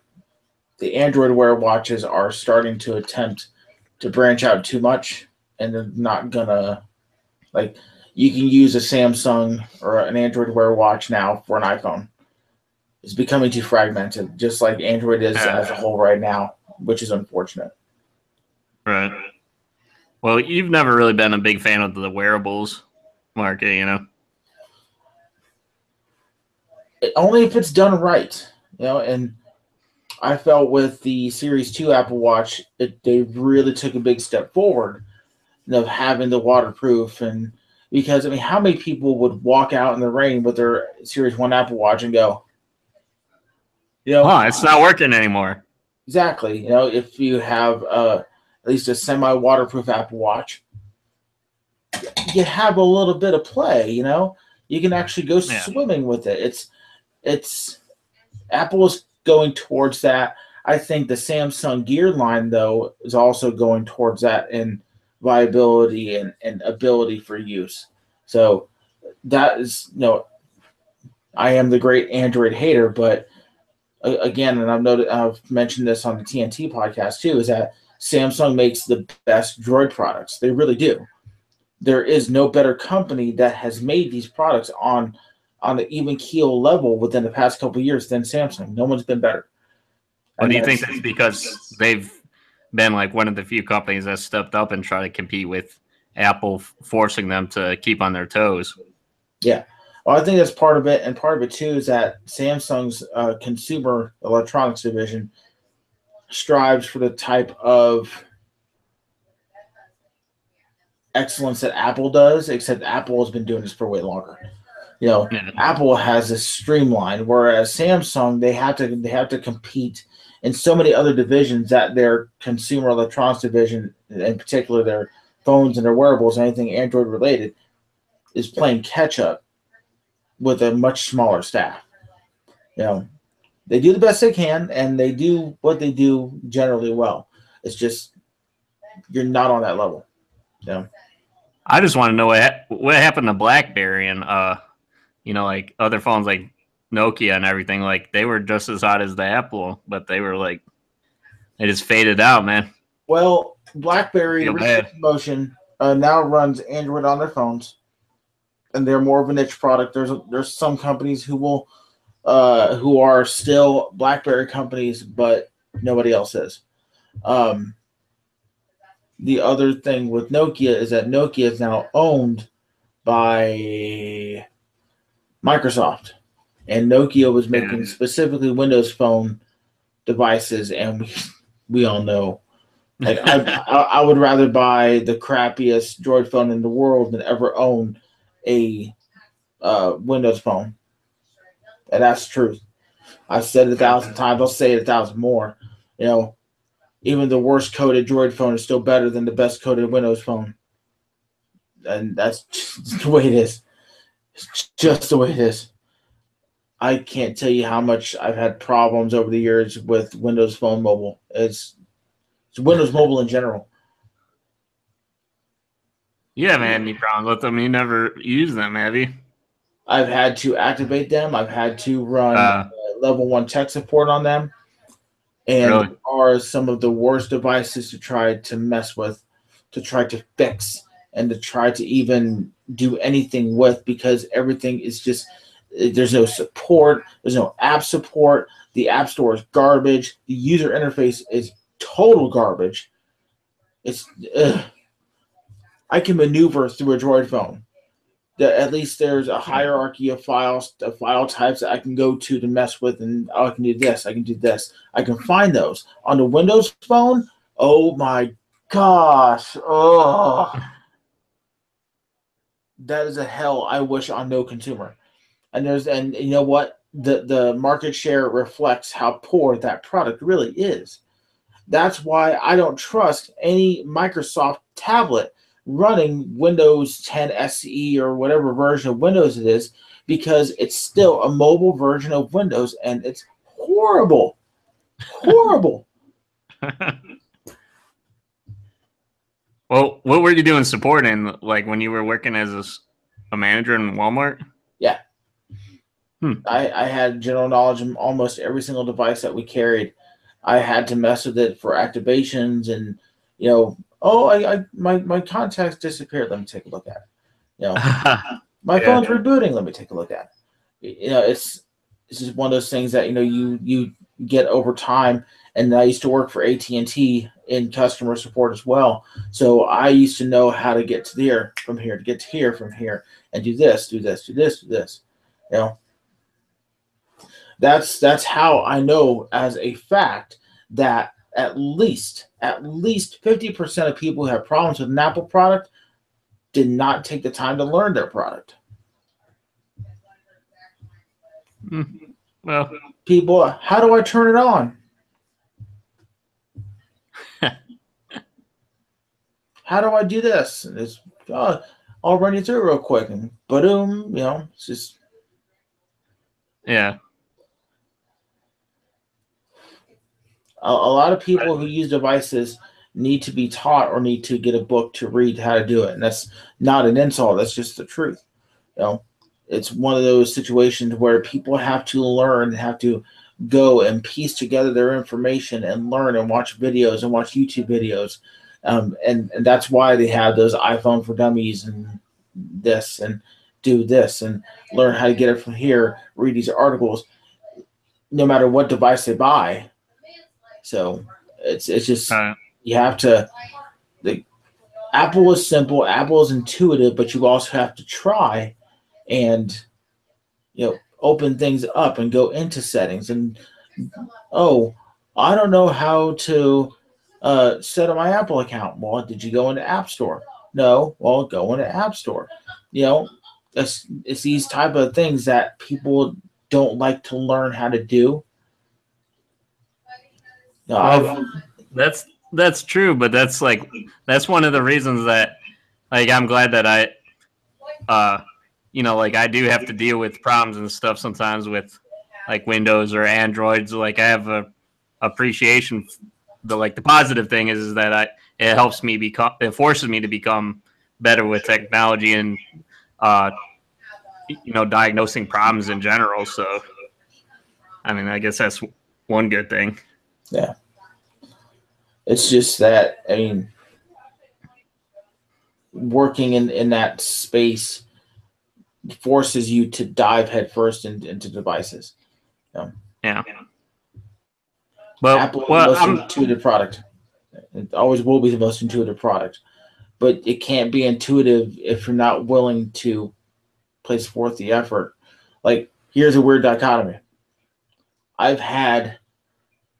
Android Wear watches are starting to attempt to branch out too much, and they're not gonna, like, you can use a Samsung or an Android Wear watch now for an iPhone. It's becoming too fragmented, just like Android is as a whole right now, which is unfortunate. Right. Well, you've never really been a big fan of the wearables market, Only if it's done right, and I felt with the Series 2 Apple Watch, they really took a big step forward of having the waterproof. And because, how many people would walk out in the rain with their Series 1 Apple Watch and go, it's not working anymore. Exactly. If you have at least a semi-waterproof Apple Watch, you have a little bit of play. You know, you can actually go swimming with it. It's Apple is going towards that. I think the Samsung Gear line, though, is also going towards that in viability and ability for use. So that is, I am the great Android hater, but again, and I've mentioned this on the TNT podcast too, is that Samsung makes the best Droid products. They really do. There is no better company that has made these products on an even keel level within the past couple of years than Samsung. No one's been better. Well, do you think that's because they've been like one of the few companies that stepped up and try to compete with Apple, forcing them to keep on their toes? Yeah. Well, I think that's part of it. And part of it, too, is that Samsung's consumer electronics division strives for the type of excellence that Apple does, except Apple has been doing this for way longer. Apple has this streamlined, whereas Samsung, they have to compete in so many other divisions that their consumer electronics division, in particular their phones and their wearables, anything Android related, is playing catch up with a much smaller staff. They do the best they can, and they do what they do generally well. It's just you're not on that level. I just want to know what happened to BlackBerry and like other phones like Nokia and everything. Like they were just as hot as the Apple, but they just faded out, man. Well, BlackBerry Motion now runs Android on their phones, and they're more of a niche product. There's some companies who are still BlackBerry companies, but nobody else is. The other thing with Nokia is that Nokia is now owned by Microsoft, and Nokia was making specifically Windows Phone devices, and we all know, like I would rather buy the crappiest Droid phone in the world than ever own a Windows Phone, and that's the truth. I've said it 1,000 times. I'll say it 1,000 more. Even the worst coded Droid phone is still better than the best coded Windows phone, and that's just the way it is. It's just the way it is. I can't tell you how much I've had problems over the years with Windows Phone Mobile. It's Windows Mobile in general. You haven't had any problems with them. You never use them, have you? I've had to activate them. I've had to run level 1 tech support on them. And really? Are some of the worst devices to try to mess with, to try to fix, and to try to even do anything with, because everything is just, there's no support, there's no app support, the app store is garbage, the user interface is total garbage. It's I can maneuver through a Droid phone. At least there's a hierarchy of files, of file types that I can go to mess with, and I can do this, I can do this. I can find those. On the Windows phone, oh my gosh. Oh. That is a hell I wish on no consumer. And you know what? The market share reflects how poor that product really is. That's why I don't trust any Microsoft tablet running Windows 10 SE or whatever version of Windows it is, because it's still a mobile version of Windows, and it's horrible. Horrible. Well, what were you doing supporting, like when you were working as a manager in Walmart? Yeah. I had general knowledge of almost every single device that we carried. I had to mess with it for activations, and my contacts disappeared. Let me take a look at it. My phone's rebooting. Let me take a look at it. It's just one of those things that you get over time. And I used to work for AT&T in customer support as well, so I used to know how to get to there from here, to get to here from here, and do this, do this, do this, do this. That's how I know as a fact that at least 50% of people who have problems with an Apple product did not take the time to learn their product. Well, people, how do I turn it on? how do I do this? And it's, I'll run you through it real quick. And boom, you know, it's just. Yeah. A lot of people who use devices need to be taught or need to get a book to read how to do it. And that's not an insult. That's just the truth. You know, it's one of those situations where people have to learn, have to go and piece together their information and learn and watch videos and watch YouTube videos. And that's why they have those iPhone for Dummies and this and do this and learn how to get it from here, read these articles, no matter what device they buy. So it's just you have to. Apple is simple, Apple is intuitive, but you also have to try and open things up and go into settings and I don't know how to set up my Apple account. Well, did you go into App Store? No. Well, go into App Store. It's these type of things that people don't like to learn how to do. Well, that's true, but that's one of the reasons that I'm glad that I I do have to deal with problems and stuff sometimes with Windows or Androids. I have a appreciation. The positive thing is that it helps me it forces me to become better with technology and diagnosing problems in general. So I mean, I guess that's one good thing. Yeah. It's just that, I mean, working in that space forces you to dive headfirst into devices. Yeah. Well, Apple is the most intuitive product. It always will be the most intuitive product. But it can't be intuitive if you're not willing to place forth the effort. Here's a weird dichotomy. I've had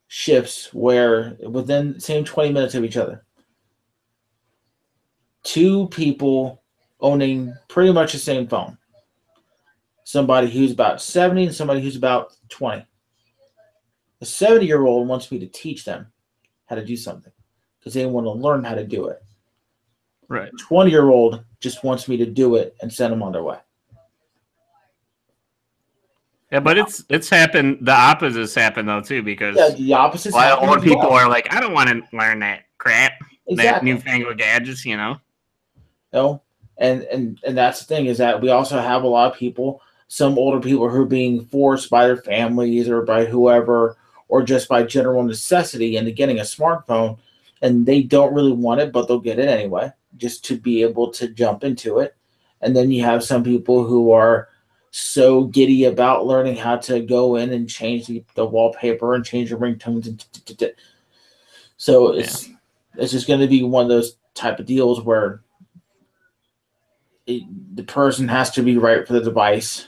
shifts where within the same 20 minutes of each other, two people owning pretty much the same phone. Somebody who's about 70 and somebody who's about 20. A 70-year-old wants me to teach them how to do something because they want to learn how to do it. Right. 20-year-old just wants me to do it and send them on their way. Yeah, but it's happened. The opposites happen though too, because the opposites. A lot of old people are like, I don't want to learn that crap, exactly. That newfangled gadgets, and that's the thing is that we also have a lot of people, some older people who are being forced by their families or by whoever, or just by general necessity into getting a smartphone, and they don't really want it, but they'll get it anyway, just to be able to jump into it. And then you have some people who are so giddy about learning how to go in and change the wallpaper and change the ringtones. So it's just going to be one of those type of deals where the person has to be right for the device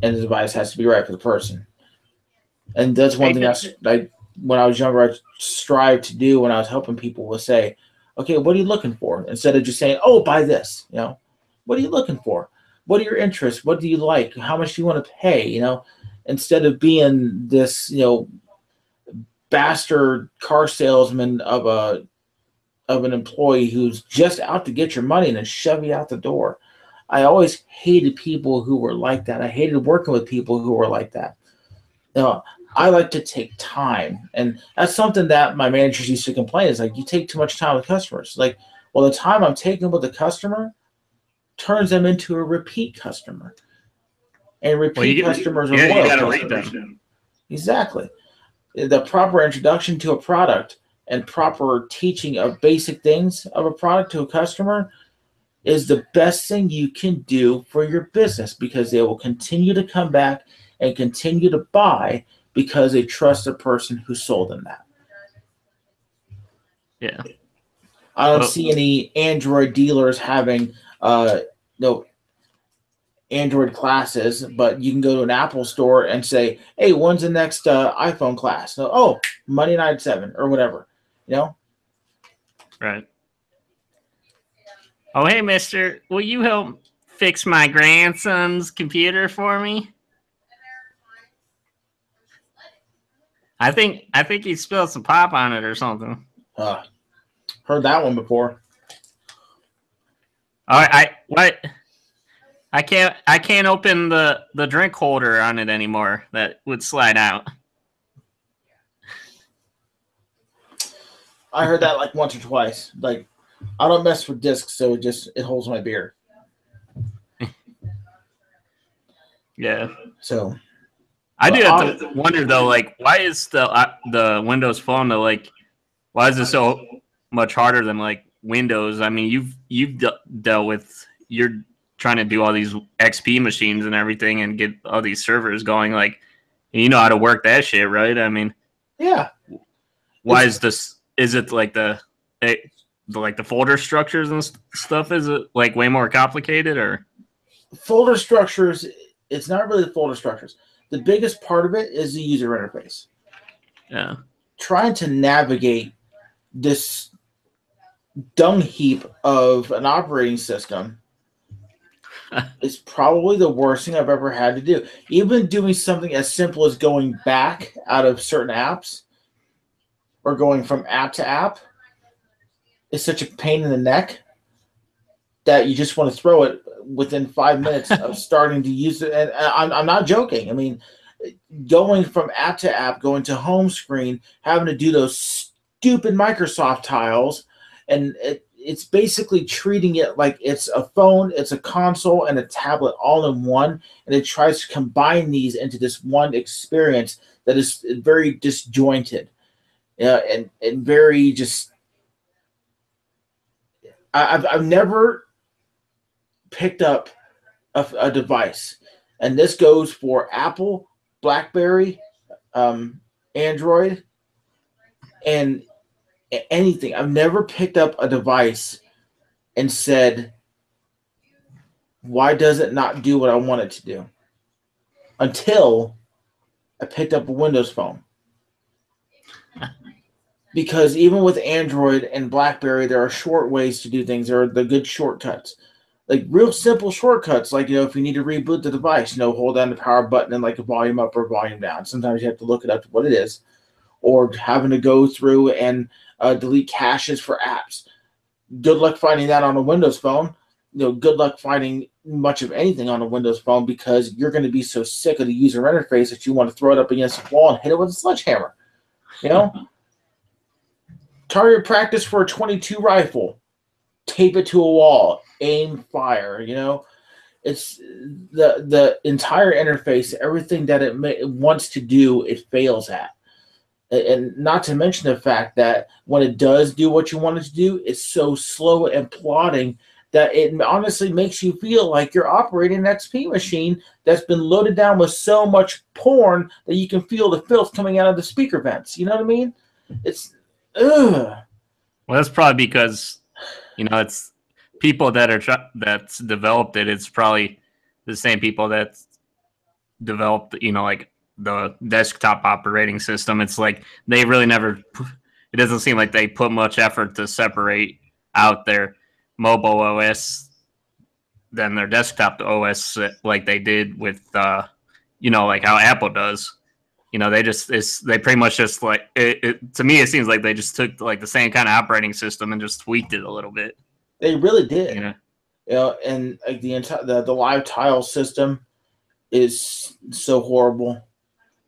and the device has to be right for the person. And that's one thing when I was younger, I strived to do when I was helping people was say, okay, what are you looking for? Instead of just saying, oh, buy this, what are you looking for? What are your interests? What do you like? How much do you want to pay? Instead of being this, bastard car salesman of an employee who's just out to get your money and then shove you out the door. I always hated people who were like that. I hated working with people who were like that. I like to take time, and that's something that my managers used to complain is you take too much time with customers. Well, the time I'm taking with the customer turns them into a repeat customer, and repeat customers are loyal. You got to read them. Exactly. The proper introduction to a product and proper teaching of basic things of a product to a customer is the best thing you can do for your business, because they will continue to come back and continue to buy because they trust the person who sold them that. Yeah. I don't see any Android dealers having Android classes, but you can go to an Apple store and say, hey, when's the next iPhone class? So, Monday night at 7 or whatever, Right. Oh, hey, mister, will you help fix my grandson's computer for me? I think he spilled some pop on it or something. Heard that one before. What? I can't open the drink holder on it anymore. That would slide out. I heard that like once or twice. Like, I don't mess with discs, so it holds my beer. Yeah. So I do have to wonder though, like, why is the Windows Phone though, like, why is it so much harder than like Windows? I mean, you've dealt with, you're trying to do all these XP machines and everything and get all these servers going, like, you know how to work that shit, right? I mean, yeah. Why is this? Is it like the folder structures and stuff? Is it like way more complicated, or folder structures? It's not really the folder structures. The biggest part of it is the user interface. Yeah. Trying to navigate this dung heap of an operating system is probably the worst thing I've ever had to do. Even doing something as simple as going back out of certain apps or going from app to app is such a pain in the neck that you just want to throw it within 5 minutes of starting to use it. And I'm not joking. I mean, going from app to app, going to home screen, having to do those stupid Microsoft tiles, and it's basically treating it like it's a phone, it's a console, and a tablet all in one, and it tries to combine these into this one experience that is very disjointed, and very just. I've never picked up a device, and this goes for Apple, BlackBerry, Android, and anything. I've never picked up a device and said, why does it not do what I want it to do? Until I picked up a Windows Phone. Because even with Android and BlackBerry, there are short ways to do things. There are the good shortcuts. Like real simple shortcuts, like, if you need to reboot the device, hold down the power button and like a volume up or volume down. Sometimes you have to look it up to what it is. Or having to go through and delete caches for apps. Good luck finding that on a Windows Phone. Good luck finding much of anything on a Windows Phone, because you're going to be so sick of the user interface that you want to throw it up against the wall and hit it with a sledgehammer. Target practice for a .22 rifle. Tape it to a wall. Aim, fire. It's the entire interface. Everything that it wants to do, it fails at. And not to mention the fact that when it does do what you want it to do, it's so slow and plodding that it honestly makes you feel like you're operating an XP machine that's been loaded down with so much porn that you can feel the filth coming out of the speaker vents. You know what I mean? It's ugh. Well, that's probably because it's people that's developed it. It's probably the same people that developed like the desktop operating system. It's like they really never. It doesn't seem like they put much effort to separate out their mobile OS than their desktop OS, like they did with like how Apple does. They pretty much just like it. To me, it seems like they just took like the same kind of operating system and just tweaked it a little bit. They really did. And like the live tile system is so horrible,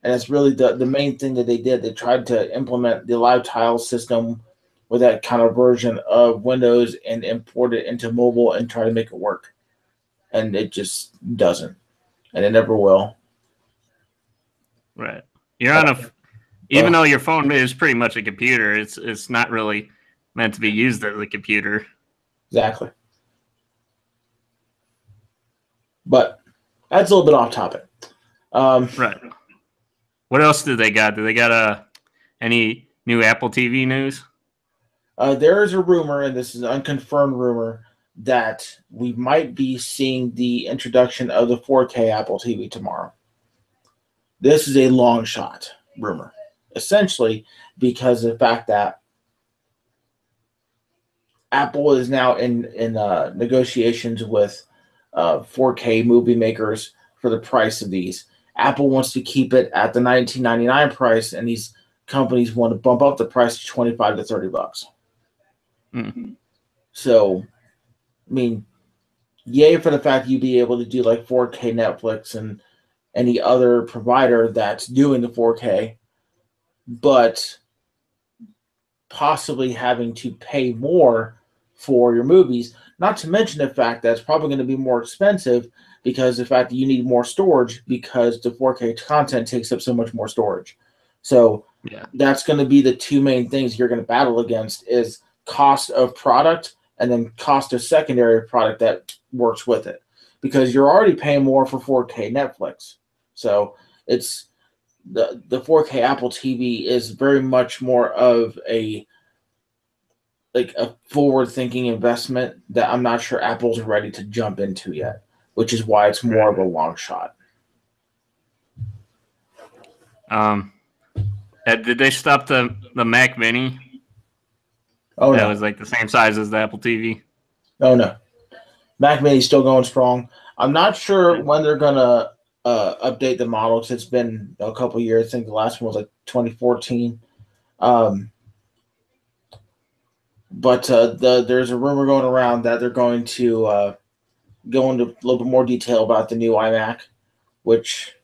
and it's really the main thing that they did. They tried to implement the live tile system with that kind of version of Windows and import it into mobile and try to make it work, and it just doesn't, and it never will. Right. You're on even though your phone is pretty much a computer, it's not really meant to be used as a computer. Exactly. But that's a little bit off topic. Right. What else do they got? Do they got any new Apple TV news? There is a rumor, and this is an unconfirmed rumor, that we might be seeing the introduction of the 4K Apple TV tomorrow. This is a long shot rumor, essentially because of the fact that Apple is now in negotiations with 4K movie makers for the price of these. Apple wants to keep it at the $19.99 price, and these companies want to bump up the price to $25 to $30. Mm-hmm. So, I mean, yay for the fact you'd be able to do like 4K Netflix and any other provider that's doing the 4K, but possibly having to pay more for your movies, not to mention the fact that it's probably going to be more expensive because the fact that you need more storage because the 4K content takes up so much more storage. So Yeah. that's going to be the two main things you're going to battle against is cost of product and then cost of secondary product that works with it, because you're already paying more for 4K Netflix. So it's the 4K Apple TV is very much more of a forward thinking investment that I'm not sure Apple's ready to jump into yet, which is why it's more of a long shot. Did they stop the Mac Mini? Oh That no. was like the same size as the Apple TV. Oh no. Mac Mini's still going strong. I'm not sure when they're gonna update the model because it's been a couple years. I think the last one was like 2014. But there's a rumor going around that they're going to go into a little bit more detail about the new iMac, which,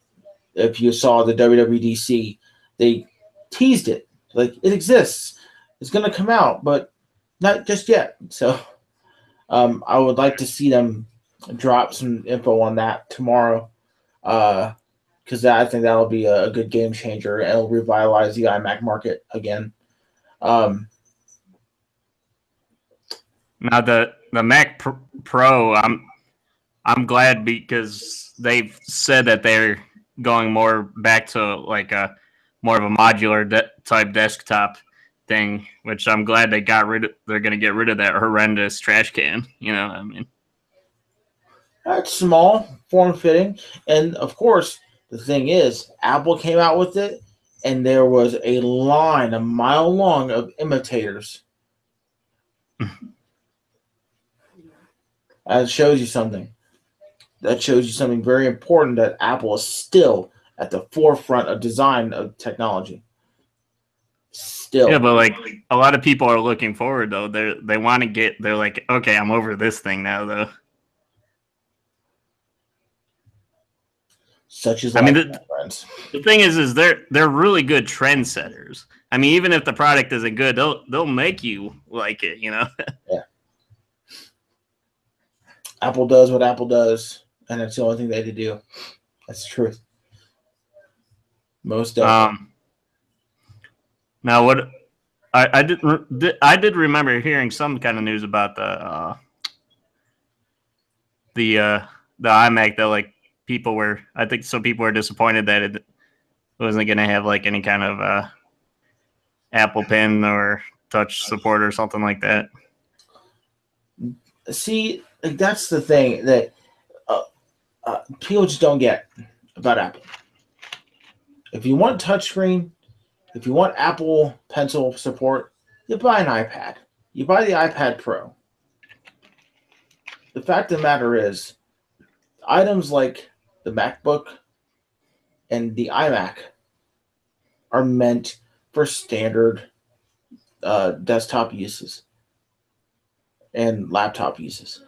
if you saw the WWDC, they teased it. Like, it exists. It's going to come out, but not just yet. So I would like to see them drop some info on that tomorrow, because I think that'll be a good game changer and it'll revitalize the iMac market again. Now the Mac Pro, I'm glad because they've said that they're going more back to like a more of a modular type desktop thing, which I'm glad they got rid of. They're going to get rid of that horrendous trash can. You know, I mean, it's small, form fitting, and of course the thing is, Apple came out with it, and there was a line a mile long of imitators. That shows you something. That shows you something very important, that Apple is still at the forefront of design of technology. Still. Yeah, but like a lot of people are looking forward though. They want to get. They're like, okay, I'm over this thing now though. Such as I mean, friends. The thing is they're really good trendsetters. I mean, even if the product isn't good, they'll make you like it. You know. Yeah. Apple does what Apple does, and it's the only thing they had to do. That's the truth. Most definitely. Now, what I did remember hearing some kind of news about the iMac that like I think some people were disappointed that it wasn't going to have like any kind of Apple Pen or touch support or something like that. See, like, that's the thing that people just don't get about Apple. If you want touchscreen, if you want Apple Pencil support, you buy an iPad. You buy the iPad Pro. The fact of the matter is, items like the MacBook and the iMac are meant for standard desktop uses and laptop uses.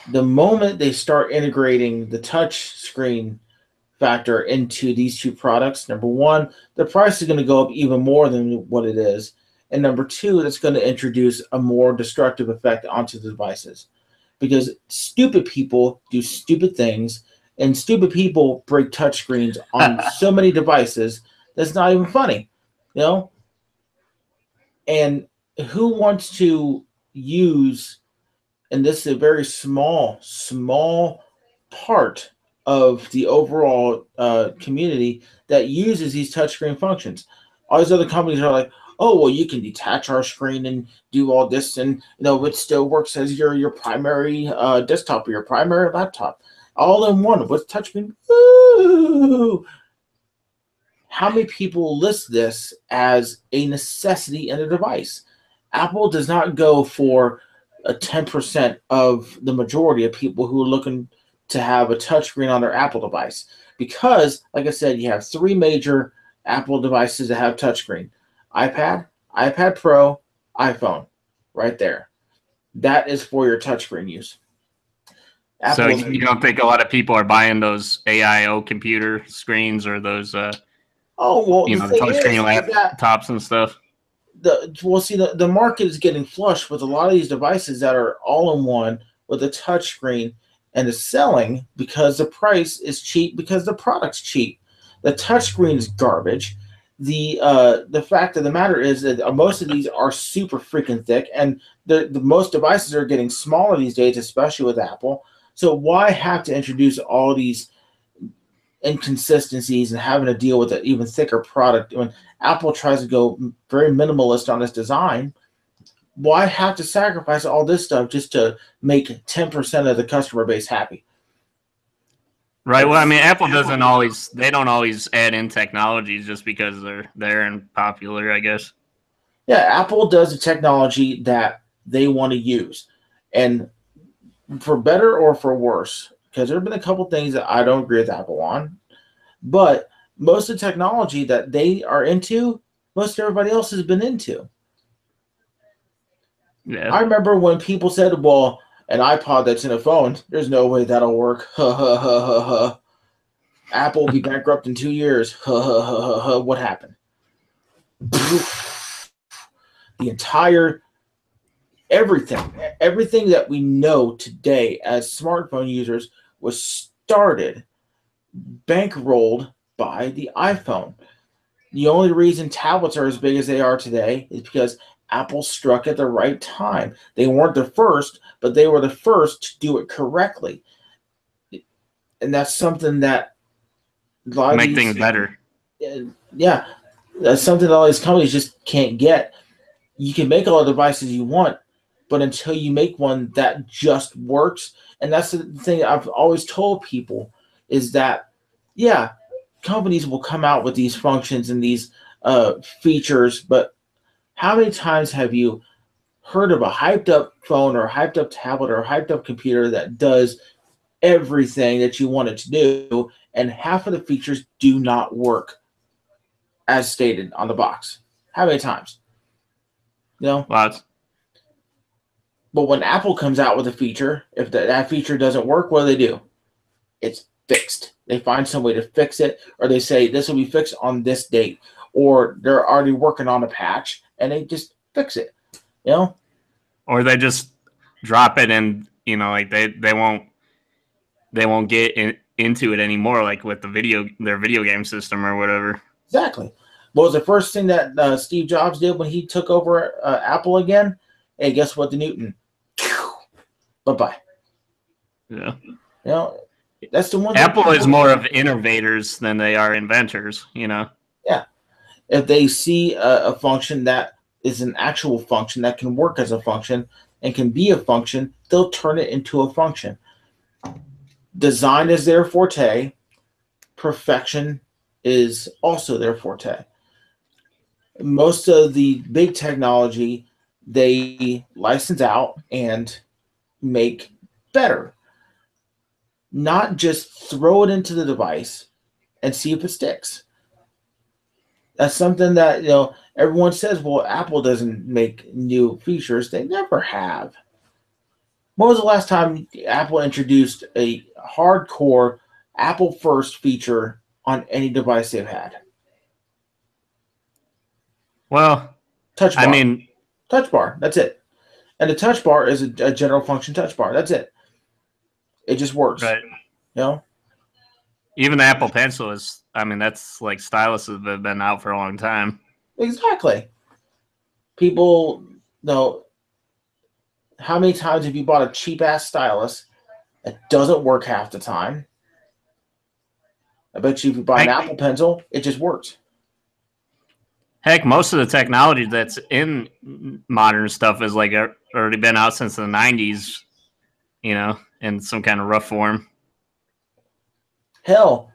The moment they start integrating the touch screen factor into these two products, number one, the price is going to go up even more than what it is. And number two, it's going to introduce a more destructive effect onto the devices. Because stupid people do stupid things, and stupid people break touchscreens on so many devices that's not even funny, you know? And who wants to use, and this is a very small part of the overall community that uses these touchscreen functions. All these other companies are like, oh, well, you can detach our screen and do all this, and it still works as your primary desktop or your primary laptop, all in one with touchscreen. Ooh. How many people list this as a necessity in a device? Apple does not go for a 10% of the majority of people who are looking to have a touchscreen on their Apple device, because, like I said, you have three major Apple devices that have touchscreen: iPad, iPad Pro, iPhone, right there. That is for your touchscreen use. So Apple's you don't think a lot of people are buying those AIO computer screens or those, oh well, you the know, the thing touchscreen is that laptops and stuff? the market is getting flushed with a lot of these devices that are all in one with a touch screen, and it's selling because the price is cheap because the product's cheap. The touch screen is garbage. The fact of the matter is that most of these are super freaking thick, and the most devices are getting smaller these days, especially with Apple. So why have to introduce all these inconsistencies and having to deal with an even thicker product when Apple tries to go very minimalist on its design? Why have to sacrifice all this stuff just to make 10% of the customer base happy? Right. Well, I mean, Apple doesn't always, they don't always add in technologies just because they're there and popular, I guess. Yeah, Apple does the technology that they want to use. And for better or for worse, because there have been a couple things that I don't agree with Apple on, but most of the technology that they are into, most everybody else has been into. Yeah. I remember when people said, well, an iPod that's in a phone, there's no way that'll work. Apple will be bankrupt in 2 years. What happened? The entire everything that we know today as smartphone users was started, bankrolled by the iPhone. The only reason tablets are as big as they are today is because Apple struck at the right time. They weren't the first, but they were the first to do it correctly. And that's something that a lot of Make these, things better. Yeah, that's something that all these companies just can't get. You can make all the devices you want, but until you make one that just works, and that's the thing I've always told people is that, yeah, companies will come out with these functions and these features, but how many times have you heard of a hyped up phone or a hyped up tablet or a hyped up computer that does everything that you want it to do, and half of the features do not work as stated on the box? How many times? You know? Lots. But when Apple comes out with a feature, if that feature doesn't work, what do? It's fixed. They find some way to fix it, or they say this will be fixed on this date, or they're already working on a patch and they just fix it. You know? Or they just drop it and, you know, like they won't get into it anymore, like with their video game system or whatever. Exactly. What was the first thing that Steve Jobs did when he took over Apple again? Hey, guess what, the Newton? Bye-bye. Yeah. You know, that's the one. Apple is more of innovators than they are inventors, you know? Yeah. If they see a function that is an actual function that can work as a function and can be a function, they'll turn it into a function. Design is their forte. Perfection is also their forte. Most of the big technology they license out and make better. Not just throw it into the device and see if it sticks. That's something that, you know, everyone says, well, Apple doesn't make new features. They never have. When was the last time Apple introduced a hardcore Apple first feature on any device they've had? Well, Touch bar. I mean, touch bar. That's it. And the touch bar is a general function touch bar. That's it. It just works. right. You know? Even the Apple Pencil is, I mean, that's like styluses that have been out for a long time. Exactly. People, you know, how many times have you bought a cheap ass stylus that doesn't work half the time? I bet you if you buy an Apple Pencil, it just works. Heck, most of the technology that's in modern stuff is like already been out since the 90s, you know, in some kind of rough form. Hell,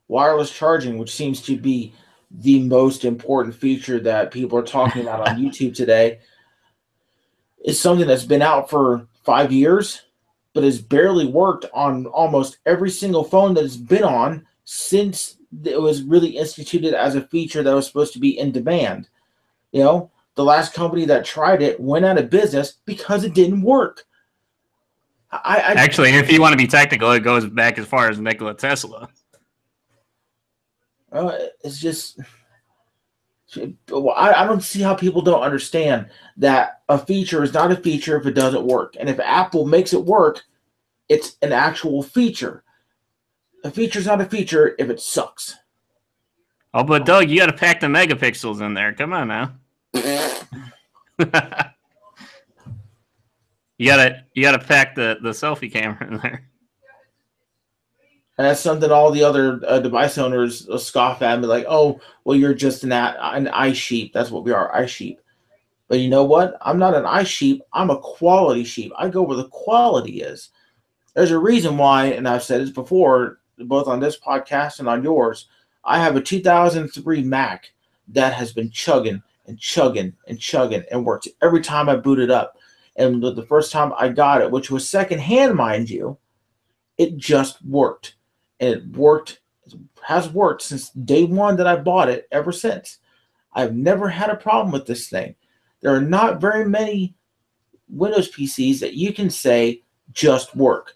wireless charging, which seems to be the most important feature that people are talking about on YouTube today, is something that's been out for 5 years, but has barely worked on almost every single phone that it's been on since it was really instituted as a feature that was supposed to be in demand. You know, the last company that tried it went out of business because it didn't work. Actually, if you want to be technical, it goes back as far as Nikola Tesla. It's just, I don't see how people don't understand that a feature is not a feature if it doesn't work. And if Apple makes it work, it's an actual feature. A feature is not a feature if it sucks. Oh, but Doug, you got to pack the megapixels in there. Come on now. You gotta pack the selfie camera in there. And that's something all the other device owners scoff at me, like, "Oh, well, you're just an ice sheep." That's what we are, ice sheep. But you know what? I'm not an ice sheep. I'm a quality sheep. I go where the quality is. There's a reason why, and I've said this before, both on this podcast and on yours. I have a 2003 Mac that has been chugging and chugging and chugging and works every time I boot it up. And the first time I got it, which was secondhand, mind you, it just worked. And it worked, has worked since day one that I bought it ever since. I've never had a problem with this thing. There are not very many Windows PCs that you can say just work.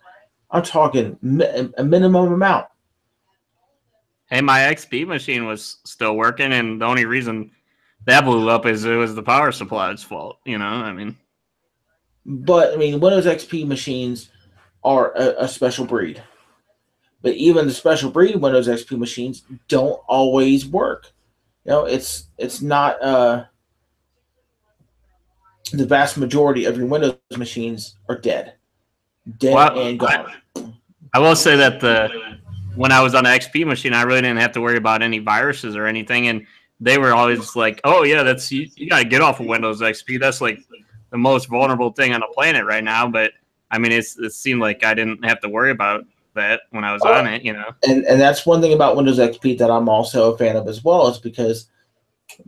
I'm talking a minimum amount. Hey, my XP machine was still working, and the only reason that blew up is it was the power supply's fault. You know, I mean. But, I mean, Windows XP machines are a special breed. But even the special breed Windows XP machines don't always work. You know, it's not the vast majority of your Windows machines are dead. And gone. I will say that when I was on the XP machine, I really didn't have to worry about any viruses or anything. And they were always like, "Oh, yeah, that's you got to get off of Windows XP. That's like the most vulnerable thing on the planet right now." But I mean, it seemed like I didn't have to worry about that when I was on it, you know. And that's one thing about Windows XP that I'm also a fan of as well, is because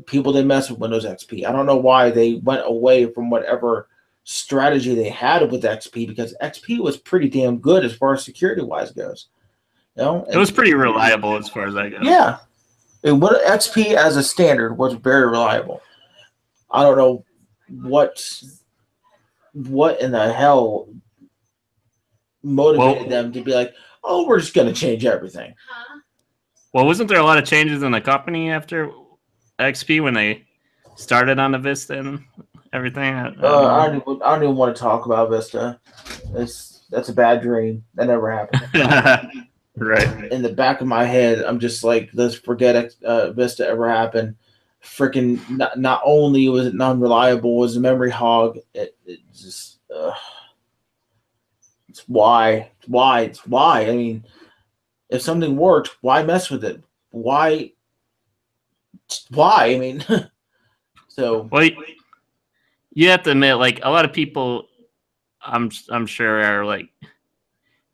people, they mess with Windows XP. I don't know why they went away from whatever strategy they had with XP, because XP was pretty damn good as far as security wise goes. You know, it was pretty reliable as far as that goes. Yeah, XP as a standard was very reliable. I don't know what in the hell motivated them to be like, "Oh, we're just going to change everything." Well, wasn't there a lot of changes in the company after XP when they started on the Vista and everything? I don't even want to talk about Vista. That's a bad dream. That never happened. Right. In the back of my head, I'm just like, let's forget Vista ever happened. Freaking, not only was it non-reliable, it was a memory hog. It just, it's why. I mean, if something worked, why mess with it? Why? I mean, so. Well, you have to admit, like, a lot of people, I'm sure, are like,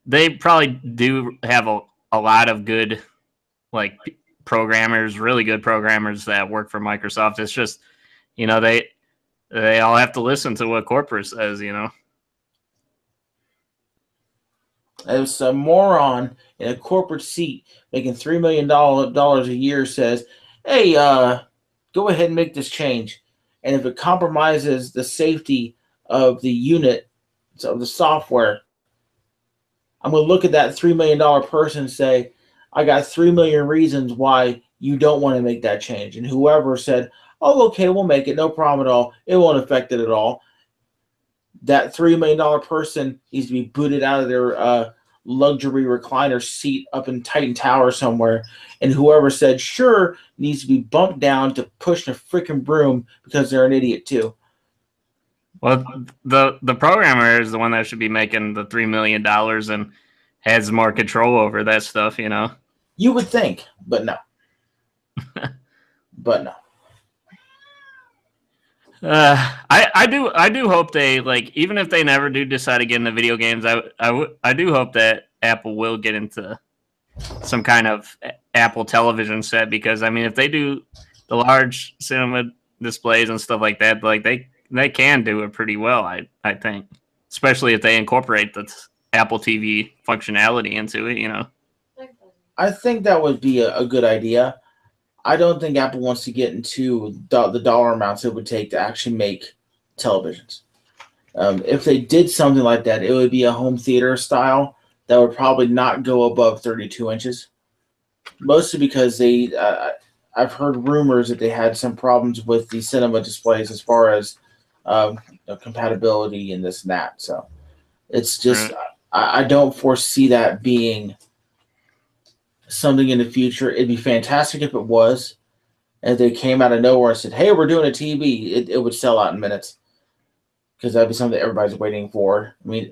they probably do have a lot of good, like, programmers, really good programmers that work for Microsoft. It's just, you know, they all have to listen to what corporate says, you know. If some moron in a corporate seat making $3 million a year says, "Hey, go ahead and make this change," and if it compromises the safety of the unit, of the software, I'm going to look at that $3 million person and say, "I got 3 million reasons why you don't want to make that change." And whoever said, "Oh, okay, we'll make it, no problem at all. It won't affect it at all," that $3 million person needs to be booted out of their luxury recliner seat up in Titan Tower somewhere. And whoever said, "Sure," needs to be bumped down to push a freaking broom because they're an idiot too. Well, the programmer is the one that should be making the $3 million and has more control over that stuff, you know? You would think, but no. But no. I do hope they, like, even if they never do decide to get into video games, I do hope that Apple will get into some kind of Apple television set, because I mean, if they do the large cinema displays and stuff like that, like they can do it pretty well, I think, especially if they incorporate the Apple TV functionality into it, you know. I think that would be a good idea. I don't think Apple wants to get into the dollar amounts it would take to actually make televisions. If they did something like that, it would be a home theater style that would probably not go above 32 inches. Mostly because I've heard rumors that they had some problems with the cinema displays as far as compatibility and this and that. So it's just, Right. I don't foresee that being something in the future. It'd be fantastic if it was. And if they came out of nowhere and said, hey, we're doing a TV, it would sell out in minutes. Because that'd be something that everybody's waiting for. I mean,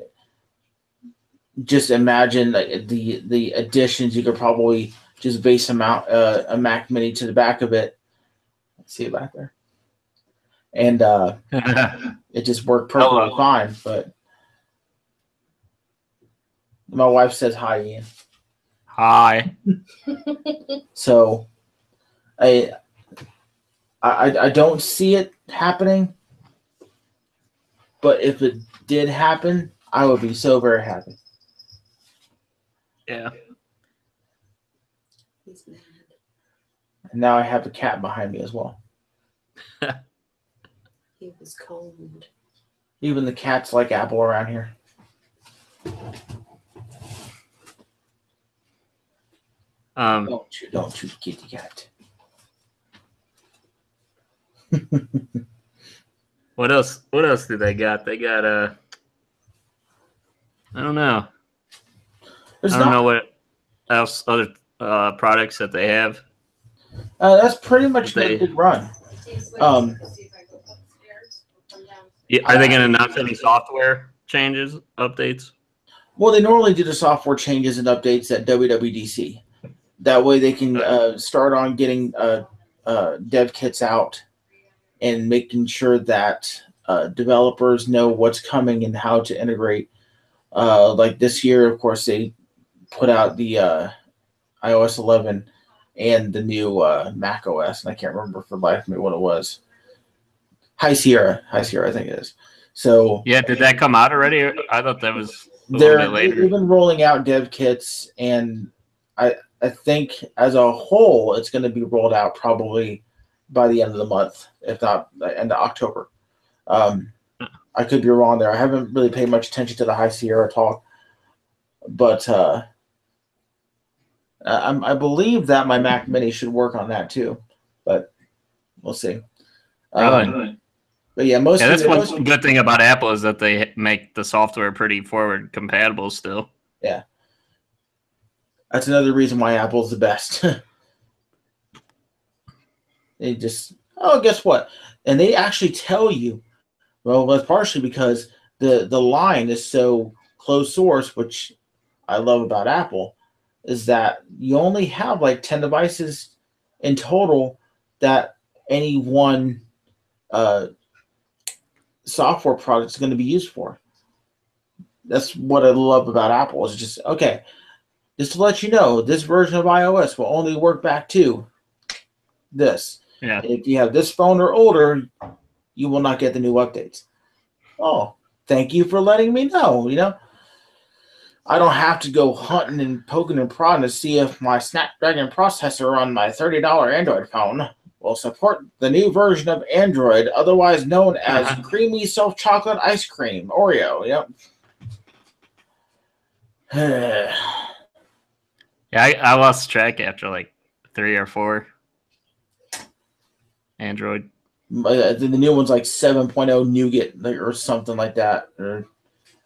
just imagine the additions. You could probably just base them out a Mac Mini to the back of it. See it back there, and it just worked perfectly fine. But my wife says hi, Ian. Hi. So I don't see it happening, but if it did happen, I would be so very happy. Yeah. And now I have a cat behind me as well. He was cold. Even the cats like Apple around here. Don't shoot kitty cat. What else? What else do they got? They got I don't know. I don't know what else other products that they have. That's pretty much the big run. Yeah, are they going to announce any software changes, updates? Well, they normally do the software changes and updates at WWDC. That way they can start on getting dev kits out and making sure that developers know what's coming and how to integrate. Like this year, of course, they put out the iOS 11 and the new Mac OS, and I can't remember for the life of me what it was. High Sierra, I think it is. So yeah, did that come out already? I thought that was a little bit later. They've been rolling out dev kits, and I think as a whole, it's going to be rolled out probably by the end of the month, if not the end of October. I could be wrong there. I haven't really paid much attention to the High Sierra talk, but I believe that my Mac Mini should work on that too, but we'll see. Really? But yeah, that's one good thing about Apple is that they make the software pretty forward compatible still. Yeah. That's another reason why Apple's the best. They just, guess what? And they actually tell you, well, that's partially because the line is so closed source, which I love about Apple, is that you only have like 10 devices in total that any one software product is going to be used for. That's what I love about Apple, is just, okay, just to let you know, this version of iOS will only work back to this. Yeah. If you have this phone or older, you will not get the new updates. Oh, thank you for letting me know. You know, I don't have to go hunting and poking and prodding to see if my Snapdragon processor on my $30 Android phone will support the new version of Android, otherwise known as Creamy Self Chocolate Ice Cream, Oreo. Yep. Yeah, I lost track after like 3 or 4. Android. The new one's like 7.0 Nougat or something like that, or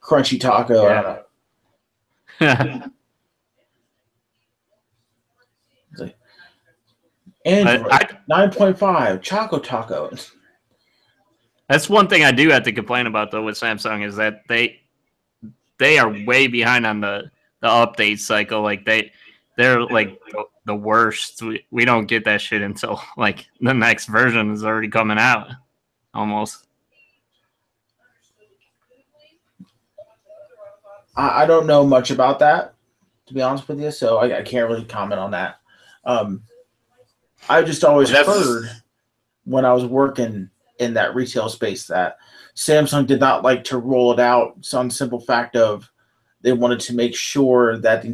Crunchy Taco. Yeah. I don't know. Like Android 9.5 Choco Taco. That's one thing I do have to complain about though with Samsung, is that they are way behind on the update cycle. Like they're like the worst. We don't get that shit until like the next version is already coming out, almost. I don't know much about that, to be honest with you, so I can't really comment on that. I just always heard when I was working in that retail space that Samsung did not like to roll it out on the simple fact of they wanted to make sure that the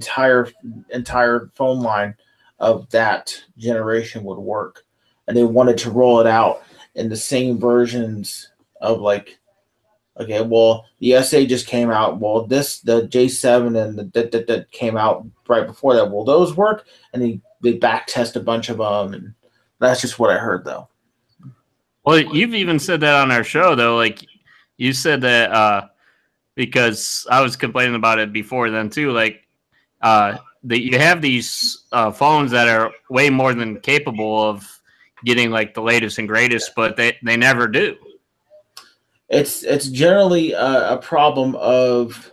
entire phone line of that generation would work. And they wanted to roll it out in the same versions of like Okay, well, the SA just came out. Well, the J7 and that came out right before that. Will those work? And they back test a bunch of them, and that's just what I heard, though. Well, you've even said that on our show, though. Like, you said that because I was complaining about it before then, too. Like, that you have these phones that are way more than capable of getting, like, the latest and greatest, but they never do. It's generally a problem of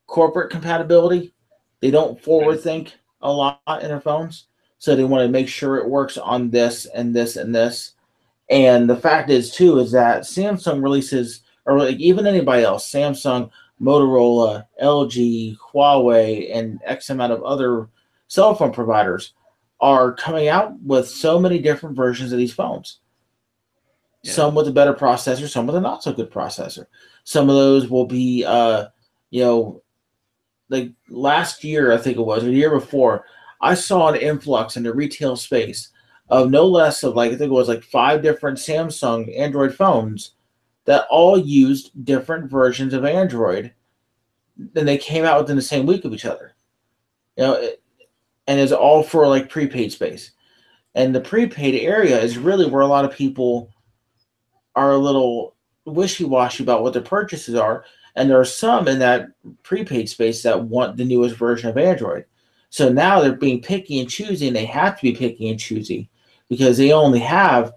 corporate compatibility. They don't forward think a lot in their phones, so they want to make sure it works on this and this and this. And the fact is too is that Samsung releases, or like even anybody else, Samsung, Motorola, LG, Huawei, and X amount of other cell phone providers are coming out with so many different versions of these phones. Yeah. Some with a better processor, some with a not so good processor. Some of those will be, like last year, I think it was, or the year before, I saw an influx in the retail space of no less of, like, I think it was like 5 different Samsung Android phones that all used different versions of Android. Then they came out within the same week of each other. And it's all for like prepaid space. And the prepaid area is really where a lot of people are a little wishy-washy about what their purchases are. And there are some in that prepaid space that want the newest version of Android. So now they're being picky and choosy, and they have to be picky and choosy because they only have,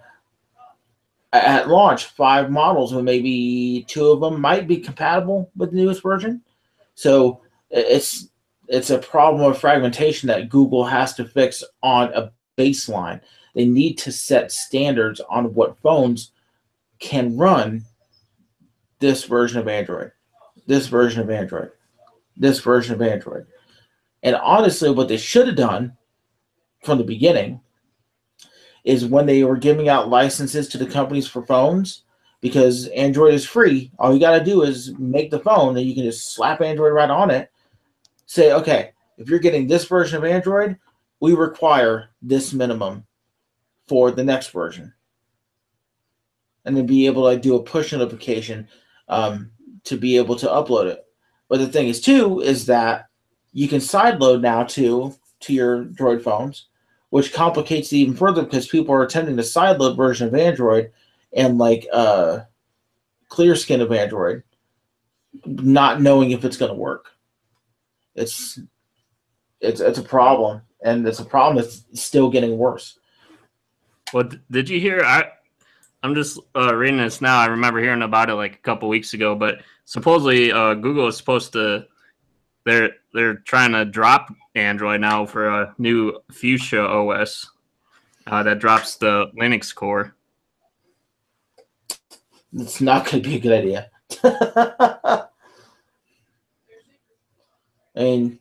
at launch, 5 models, and maybe 2 of them might be compatible with the newest version. So it's a problem of fragmentation that Google has to fix on a baseline. They need to set standards on what phones can run this version of Android, this version of Android, this version of Android. And honestly, what they should have done from the beginning is when they were giving out licenses to the companies for phones, because Android is free, all you got to do is make the phone, and you can just slap Android right on it. Say, okay, if you're getting this version of Android, we require this minimum for the next version. And then be able to do a push notification to be able to upload it. But the thing is, too, is that you can sideload now to your Droid phones, which complicates it even further because people are attempting the sideload version of Android and like clear skin of Android, not knowing if it's going to work. It's a problem, and it's a problem that's still getting worse. Well, did you hear? I'm just reading this now. I remember hearing about it like a couple weeks ago, but supposedly Google is supposed to. They're trying to drop Android now for a new Fuchsia OS that drops the Linux core. It's not going to be a good idea. I mean,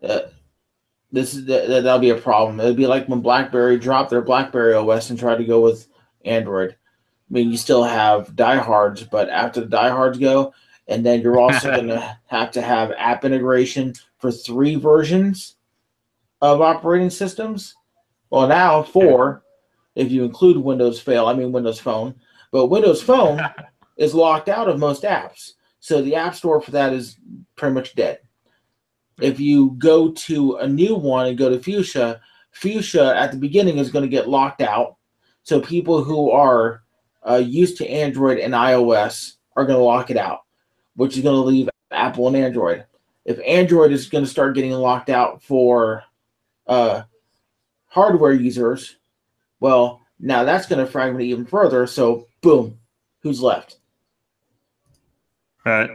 that'll be a problem. It'll be like when BlackBerry dropped their BlackBerry OS and tried to go with Android. I mean, you still have diehards, but after the diehards go, and then you're also going to have app integration for 3 versions of operating systems. Well, now 4, if you include Windows Phone. But Windows Phone is locked out of most apps. So the App Store for that is pretty much dead. If you go to a new one and go to Fuchsia at the beginning is going to get locked out. So people who are used to Android and iOS are going to lock it out, which is going to leave Apple and Android. If Android is going to start getting locked out for hardware users, well, now that's going to fragment even further. So, boom, who's left? Right.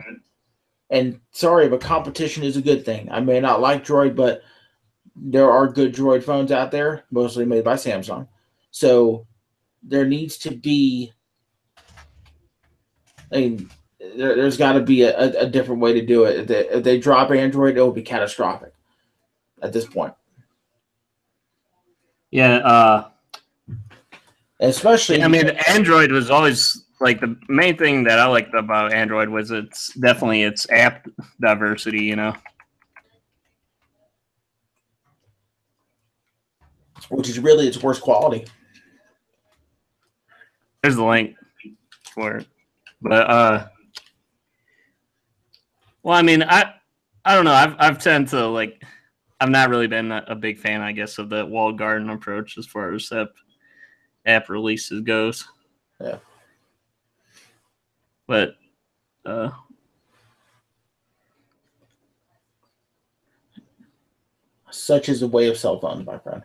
And sorry, but competition is a good thing. I may not like Droid, but there are good Droid phones out there, mostly made by Samsung. So there needs to be there's got to be a different way to do it. If they drop Android, it will be catastrophic at this point. Yeah. Especially, I mean, Android was always like the main thing that I liked about Android was it's definitely its app diversity, you know. Which is really its worst quality. There's the link for it. But well, I mean, I don't know. I've tend to like. I've not really been a big fan, I guess, of the walled garden approach as far as app releases goes. Yeah. But such is the way of cell phones, my friend.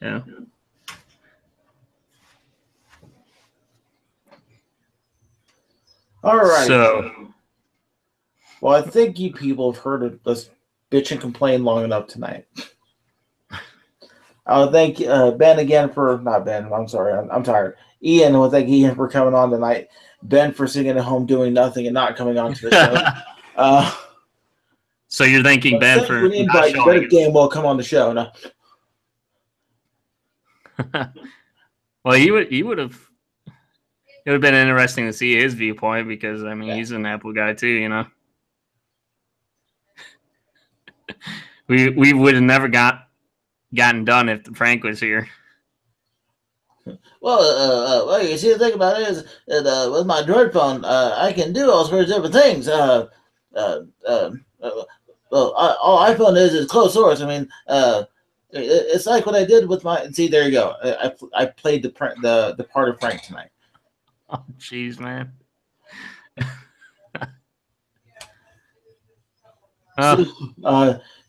Yeah. All right. So, well, I think you people have heard of us bitch and complain long enough tonight. I would thank Ben again for not Ben. I'm sorry. I'm tired. Ian, I would thank Ian for coming on tonight. Ben for sitting at home doing nothing and not coming on to the show. So you're thanking Ben for an invite. You better damn well come on the show. No. Well, he would have. It would have been interesting to see his viewpoint because I mean he's an Apple guy too, you know. We would have never gotten done if Frank was here. Well, you see, the thing about it is that with my Droid phone, I can do all sorts of different things. Well, all iPhone is closed source. I mean, it's like what I did with my. See, there you go. I played the part of Frank tonight. Oh, jeez, man.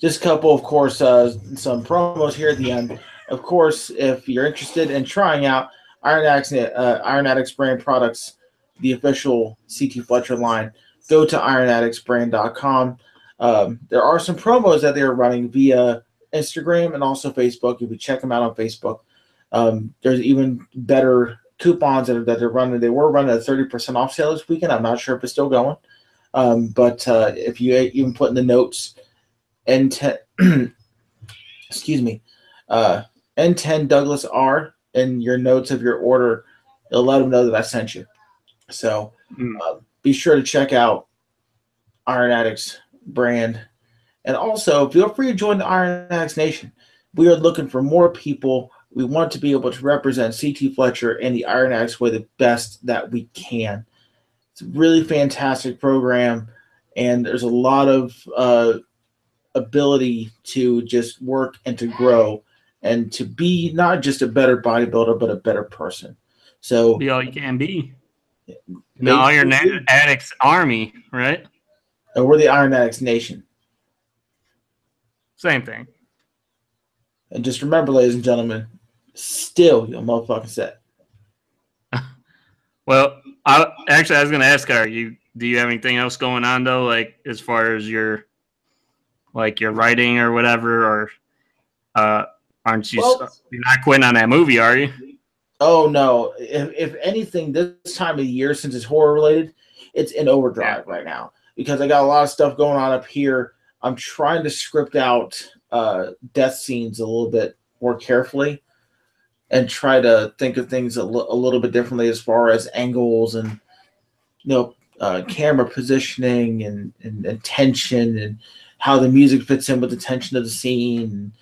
Just a couple, of course, some promos here at the end. Of course, if you're interested in trying out Iron Addicts brand products, the official CT Fletcher line, go to ironaddictsbrand.com. There are some promos that they're running via Instagram and also Facebook. If you check them out on Facebook, there's even better coupons that they're running. They were running a 30% off sale this weekend. I'm not sure if it's still going. But if you even put in the notes N10, excuse me, N10 Douglas R in your notes of your order, it'll let them know that I sent you. So be sure to check out Iron Addicts brand. And also, feel free to join the Iron Addicts Nation. We are looking for more people. We want to be able to represent CT Fletcher and the Iron Addicts way the best that we can. It's a really fantastic program, and there's a lot of ability to just work and to grow and to be not just a better bodybuilder, but a better person. So be all you can be. Now, Iron Addicts Army, right? And we're the Iron Addicts Nation. Same thing. And just remember, ladies and gentlemen, still your motherfucking set. Well, I was going to ask, do you have anything else going on though, like as far as your writing or whatever, or aren't you? You're not quitting on that movie, are you? Oh no! If anything, this time of year, since it's horror related, it's in overdrive right now because I got a lot of stuff going on up here. I'm trying to script out death scenes a little bit more carefully and try to think of things a little bit differently as far as angles and camera positioning and tension and how the music fits in with the tension of the scene.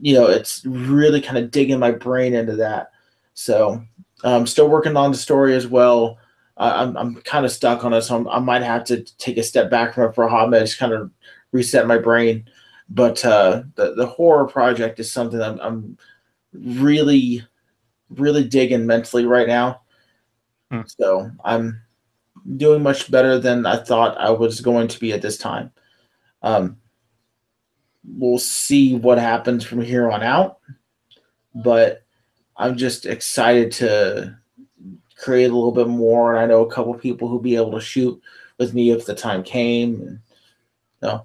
It's really kind of digging my brain into that. So I'm still working on the story as well. I'm kind of stuck on it, so I might have to take a step back from it for a hot minute, just kind of reset my brain. But the horror project is something I'm really, really digging mentally right now. So I'm doing much better than I thought I was going to be at this time. We'll see what happens from here on out, but I'm just excited to create a little bit more. And I know a couple people who'll be able to shoot with me if the time came. Yeah.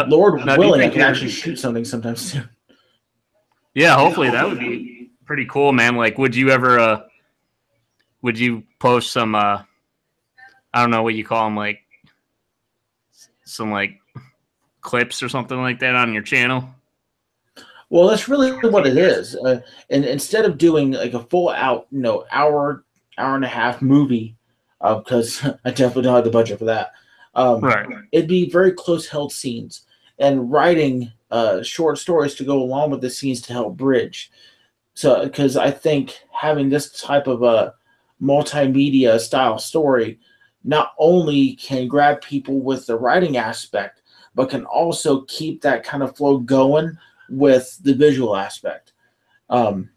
Lord willing, I can actually shoot something sometime soon. Yeah, hopefully that would be pretty cool, man. Like, would you ever, would you post some, I don't know what you call them, like some like clips or something like that on your channel? Well, that's really what it is. And instead of doing like a full hour and a half movie, because I definitely don't have the budget for that. Right. It'd be very close held scenes and writing short stories to go along with the scenes to help bridge. So, because I think having this type of multimedia style story not only can grab people with the writing aspect, but can also keep that kind of flow going with the visual aspect. Um,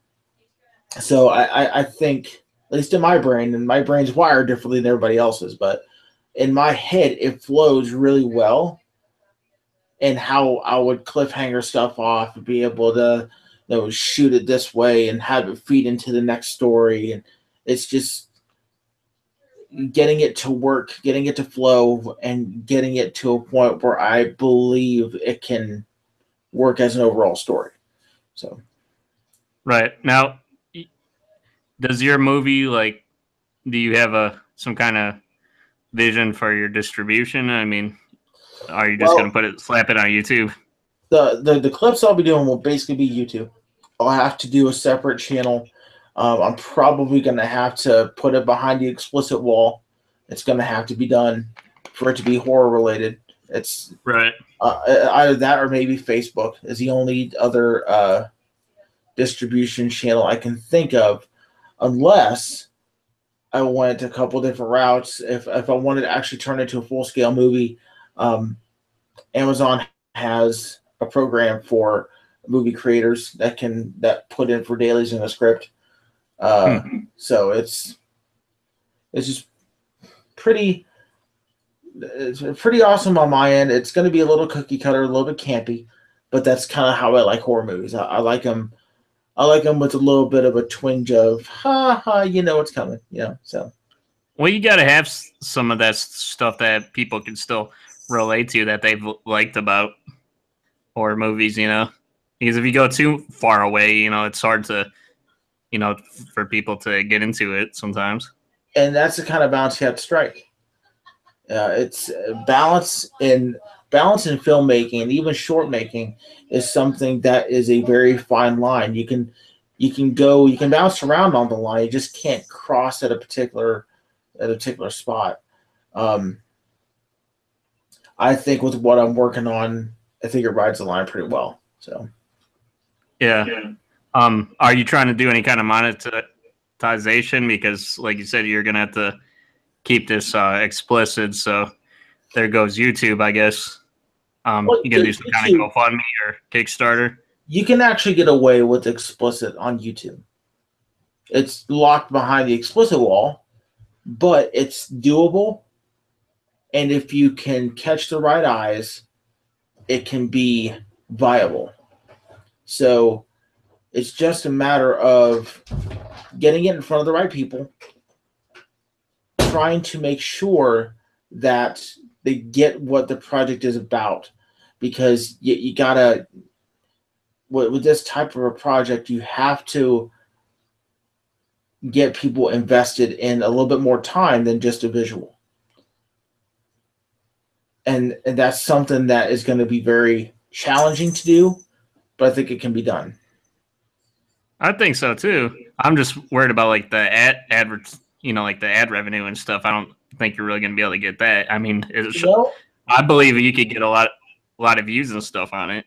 so I think, at least in my brain, and my brain's wired differently than everybody else's, but in my head, it flows really well. And how I would cliffhanger stuff off and be able to, shoot it this way and have it feed into the next story. And it's just getting it to work, getting it to flow, and getting it to a point where I believe it can work as an overall story. So, Right. Now, does your movie, like, do you have some kind of vision for your distribution? I mean, are you just well, going to slap it on YouTube? the clips I'll be doing will basically be YouTube. I'll have to do a separate channel. I'm probably going to have to put it behind the explicit wall. It's going to have to be done for it to be horror related. It's right. Either that or maybe Facebook is the only other distribution channel I can think of, unless I went a couple different routes. If I wanted to actually turn it into a full scale movie, Amazon has a program for movie creators that put in for dailies in a script. So it's just pretty awesome on my end. It's going to be a little cookie cutter, a little bit campy, but that's kind of how I like horror movies. I like them. I like them with a little bit of a twinge of ha ha, it's coming, So, well, you got to have some of that stuff that people can still relate to that they've liked about horror movies, because if you go too far away, it's hard to, for people to get into it sometimes. And that's the kind of balance you have to strike. It's balance in filmmaking, and even short making is something that is a very fine line. You can bounce around on the line. You just can't cross at a particular spot. I think with what I'm working on, I think it rides the line pretty well. So, yeah. Are you trying to do any kind of monetization? Because, like you said, you're gonna have to keep this explicit. So there goes YouTube, I guess. You can do some kind of GoFundMe or Kickstarter. You can actually get away with explicit on YouTube. It's locked behind the explicit wall, but it's doable. And if you can catch the right eyes, it can be viable. So it's just a matter of getting it in front of the right people, trying to make sure that they get what the project is about. Because you gotta, with this type of a project, you have to get people invested in a little bit more time than just a visual. And that's something that is going to be very challenging to do, but I think it can be done. I think so too. I'm just worried about like the like the ad revenue and stuff. I don't think you're really going to be able to get that. I mean, I believe you could get a lot of views and stuff on it.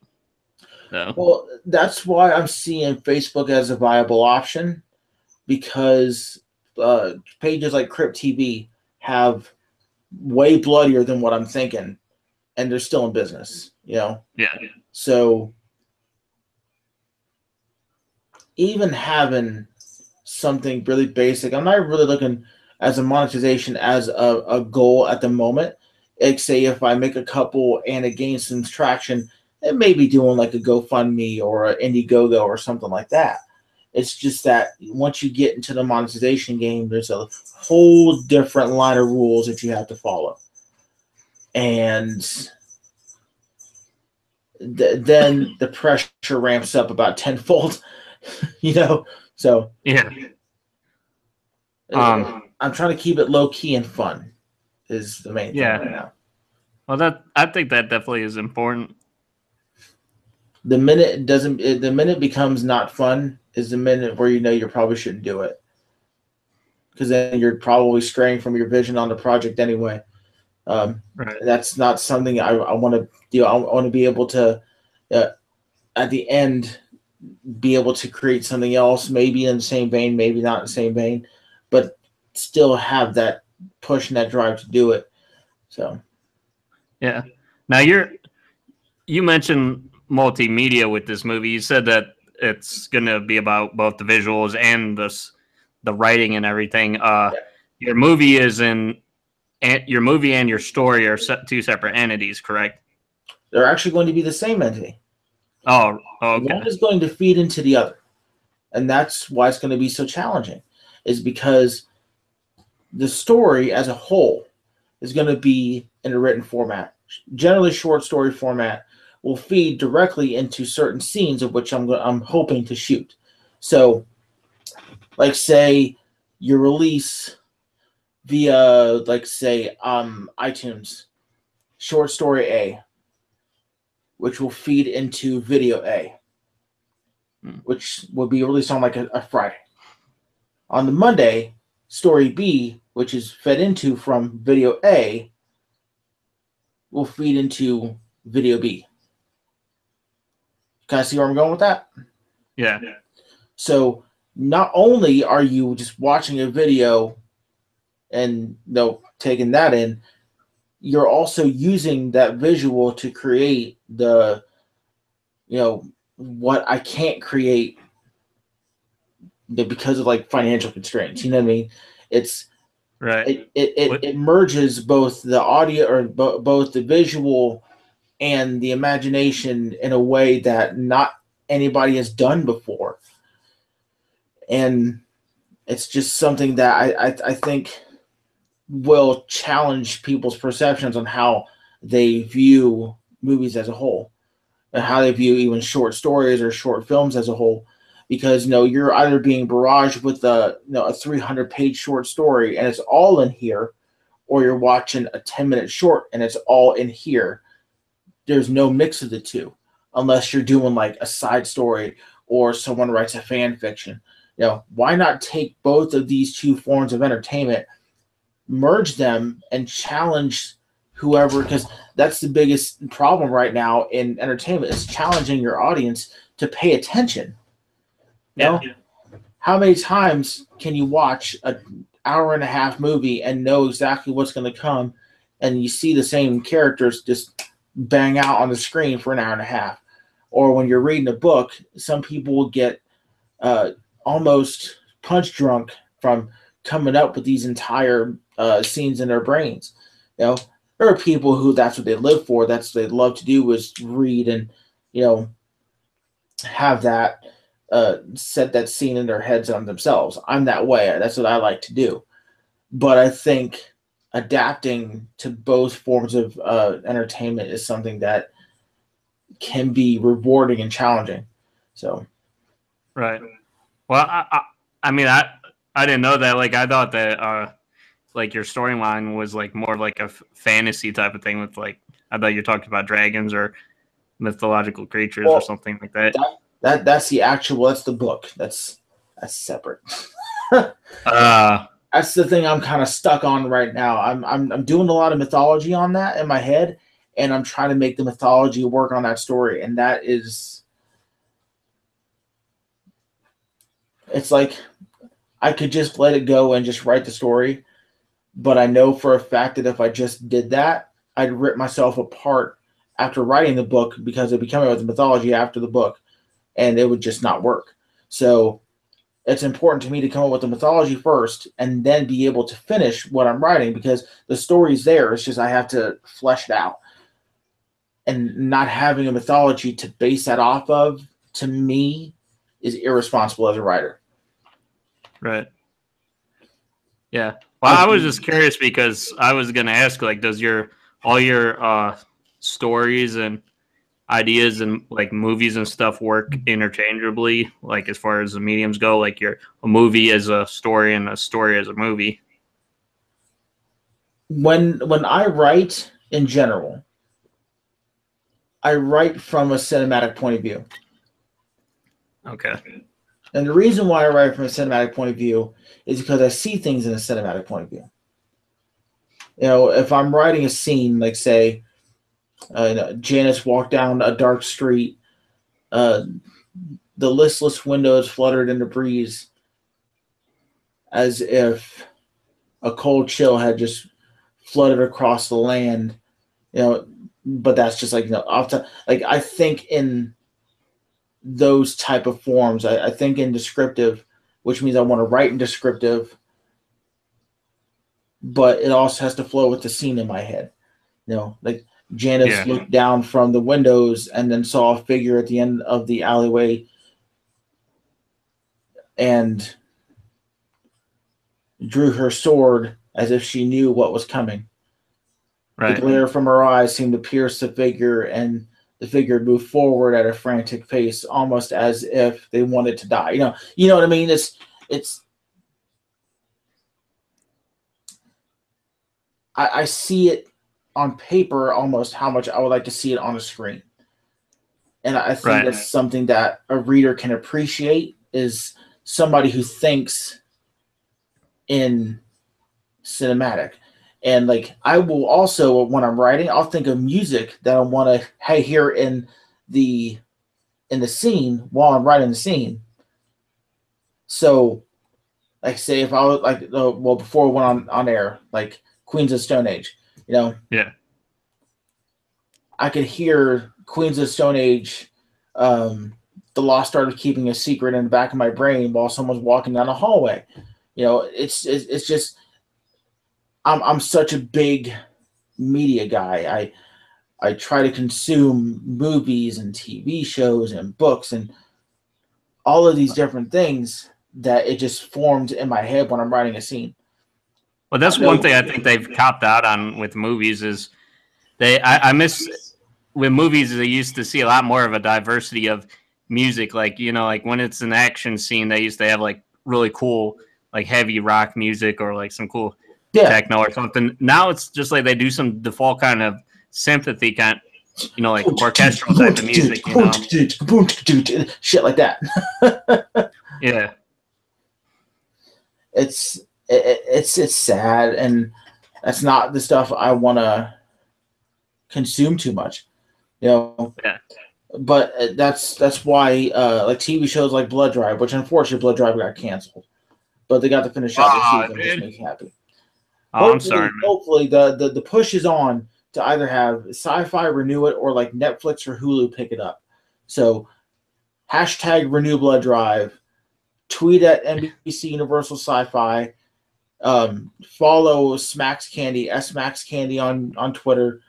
So. Well, that's why I'm seeing Facebook as a viable option, because pages like Crypt TV have way bloodier than what I'm thinking, and they're still in business, Yeah. So even having something really basic, I'm not really looking as a monetization as a goal at the moment. Like, say if I make a couple and it gains some traction, it may be doing like a GoFundMe or an Indiegogo or something like that. It's just that once you get into the monetization game, there's a whole different line of rules that you have to follow. And then the pressure ramps up about tenfold, So yeah. I'm trying to keep it low key and fun is the main thing right now. Well, I think that definitely is important. The minute it becomes not fun is the minute where you probably shouldn't do it, because then you're probably straying from your vision on the project anyway. Right. That's not something I want to do. I want to be able to, at the end, be able to create something else, maybe in the same vein, maybe not in the same vein, but still have that push and that drive to do it. So Yeah. Now you mentioned multimedia with this movie. You said that it's going to be about both the visuals and the writing and everything. Your movie is in your movie and your story are two separate entities, correct? they're actually going to be the same entity. Oh, okay. One is going to feed into the other. And that's why it's going to be so challenging, is because the story as a whole is going to be in a written format. Generally, short story format will feed directly into certain scenes of which I'm hoping to shoot. So, like, say you release via, like, say, iTunes, short story A, which will feed into video A, which will be released on like a Friday. On the Monday, story B, which is fed into from video A, will feed into video B. Can I see where I'm going with that? Yeah. So not only are you just watching a video and taking that in, you're also using that visual to create the, what I can't create because of like financial constraints. You know what I mean? It's right. It merges both the audio or both the visual and the imagination in a way that not anybody has done before. And it's just something that I think will challenge people's perceptions on how they view movies as a whole and how they view even short stories or short films as a whole. Because you're either being barraged with a 300-page short story and it's all in here, or you're watching a 10-minute short and it's all in here. There's no mix of the two, unless you're doing like a side story or someone writes a fan fiction. Why not take both of these two forms of entertainment, merge them, and challenge whoever? Because that's the biggest problem right now in entertainment, is challenging your audience to pay attention. How many times can you watch an hour-and-a-half movie and know exactly what's going to come, and you see the same characters just bang out on the screen for an hour and a half? Or when you're reading a book, some people will get almost punch drunk from coming up with these entire scenes in their brains. There are people who that's what they live for. That's what they love to do, is read and have that set that scene in their heads on themselves. I'm that way. That's what I like to do. But I think adapting to both forms of entertainment is something that can be rewarding and challenging. So, right. Well, I mean, I didn't know that. Like, I thought that like your storyline was like more like a fantasy type of thing with like, I thought you talked about dragons or mythological creatures or something like that. That's the book. That's separate. That's the thing I'm kind of stuck on right now. I'm doing a lot of mythology on that in my head, and I'm trying to make the mythology work on that story. And that is, it's like I could just let it go and just write the story, but I know for a fact that if I just did that, I'd rip myself apart after writing the book, because it'd be coming with the mythology after the book, and it would just not work. So it's important to me to come up with the mythology first and then be able to finish what I'm writing, because the story's there. It's just I have to flesh it out. And not having a mythology to base that off of, to me, is irresponsible as a writer. Right. Yeah. Well, I was just curious because I was going to ask, like, does all your stories and ideas and like movies and stuff work interchangeably, like as far as the mediums go, like a movie as a story and a story as a movie? When I write in general, I write from a cinematic point of view. Okay. And the reason why I write from a cinematic point of view is because I see things in a cinematic point of view. If I'm writing a scene, like say, Janice walked down a dark street, the listless windows fluttered in the breeze, as if a cold chill had just flooded across the land, you know, but that's just like, you know, like I think in those type of forms, I think in descriptive, which means I want to write in descriptive, but it also has to flow with the scene in my head. You know, like Janice looked down from the windows and then saw a figure at the end of the alleyway and drew her sword as if she knew what was coming. Right. The glare from her eyes seemed to pierce the figure, and the figure moved forward at a frantic pace, almost as if they wanted to die. You know what I mean? It's. I see it on paper almost how much I would like to see it on a screen, and I think that's something that a reader can appreciate, is somebody who thinks in cinematic. And like I will also, when I'm writing, I'll think of music that I want to hear in the scene while I'm writing the scene. So, like, say if I was like, well, before we went on air, like Queens of Stone Age, you know, I could hear Queens of Stone Age, The Lost Art of Keeping a Secret in the back of my brain while someone's walking down a hallway. You know, it's just. I'm such a big media guy. I try to consume movies and TV shows and books and all of these different things that it just forms in my head when I'm writing a scene. Well, that's one thing I think they've copped out on with movies is I miss with movies they used to see a lot more of a diversity of music. Like, you know, like when it's an action scene, they used to have like really cool, like heavy rock music or like some cool techno or something. Now it's just like they do some default kind of sympathy kind, you know, like orchestral type of music, you know, shit like that. Yeah, it's sad, and that's not the stuff I want to consume too much, you know. Yeah. But that's why like TV shows like Blood Drive, which unfortunately Blood Drive got canceled, but they got to finish out the season, which makes me happy. Oh, I'm sorry, man. Hopefully the push is on to either have Sci-Fi renew it or like Netflix or Hulu pick it up. So hashtag renew Blood Drive, tweet at NBC Universal Sci-Fi, follow Smacks Candy, SMax Candy on Twitter.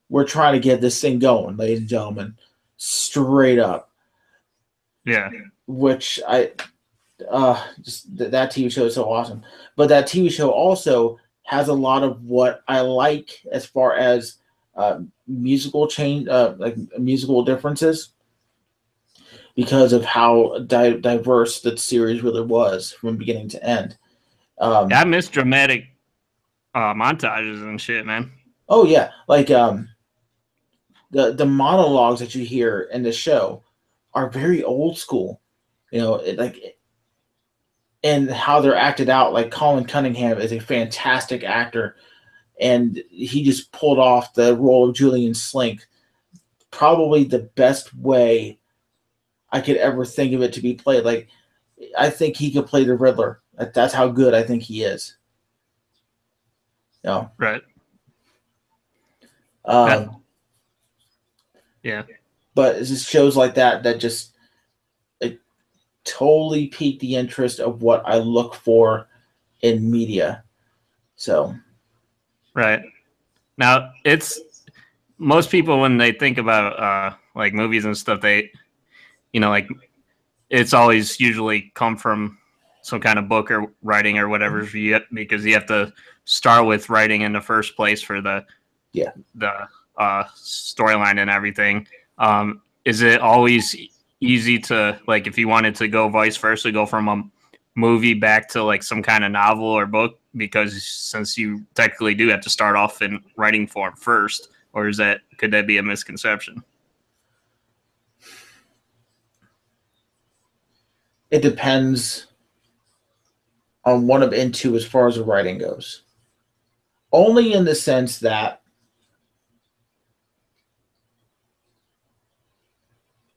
We're trying to get this thing going, ladies and gentlemen. Straight up. Yeah. Which just that TV show is so awesome. But that TV show also has a lot of what I like as far as musical change, like musical differences, because of how diverse the series really was from beginning to end. I miss dramatic montages and shit, man. Oh yeah, like the monologues that you hear in the show are very old school, you know, and how they're acted out. Like Colin Cunningham is a fantastic actor, and he just pulled off the role of Julian Slink probably the best way I could ever think of it to be played. Like, I think he could play the Riddler. That's how good I think he is. No. Right. Yeah. But it's just shows like that just totally piqued the interest of what I look for in media. So. Right. Now, it's most people when they think about like movies and stuff, they, you know, like it's always usually come from some kind of book or writing or whatever, because you have to start with writing in the first place for the storyline and everything. Is it always easy to, like, if you wanted to go vice versa, go from a movie back to like some kind of novel or book, because since you technically do have to start off in writing form first, or could that be a misconception? It depends on what I'm into as far as the writing goes. Only in the sense that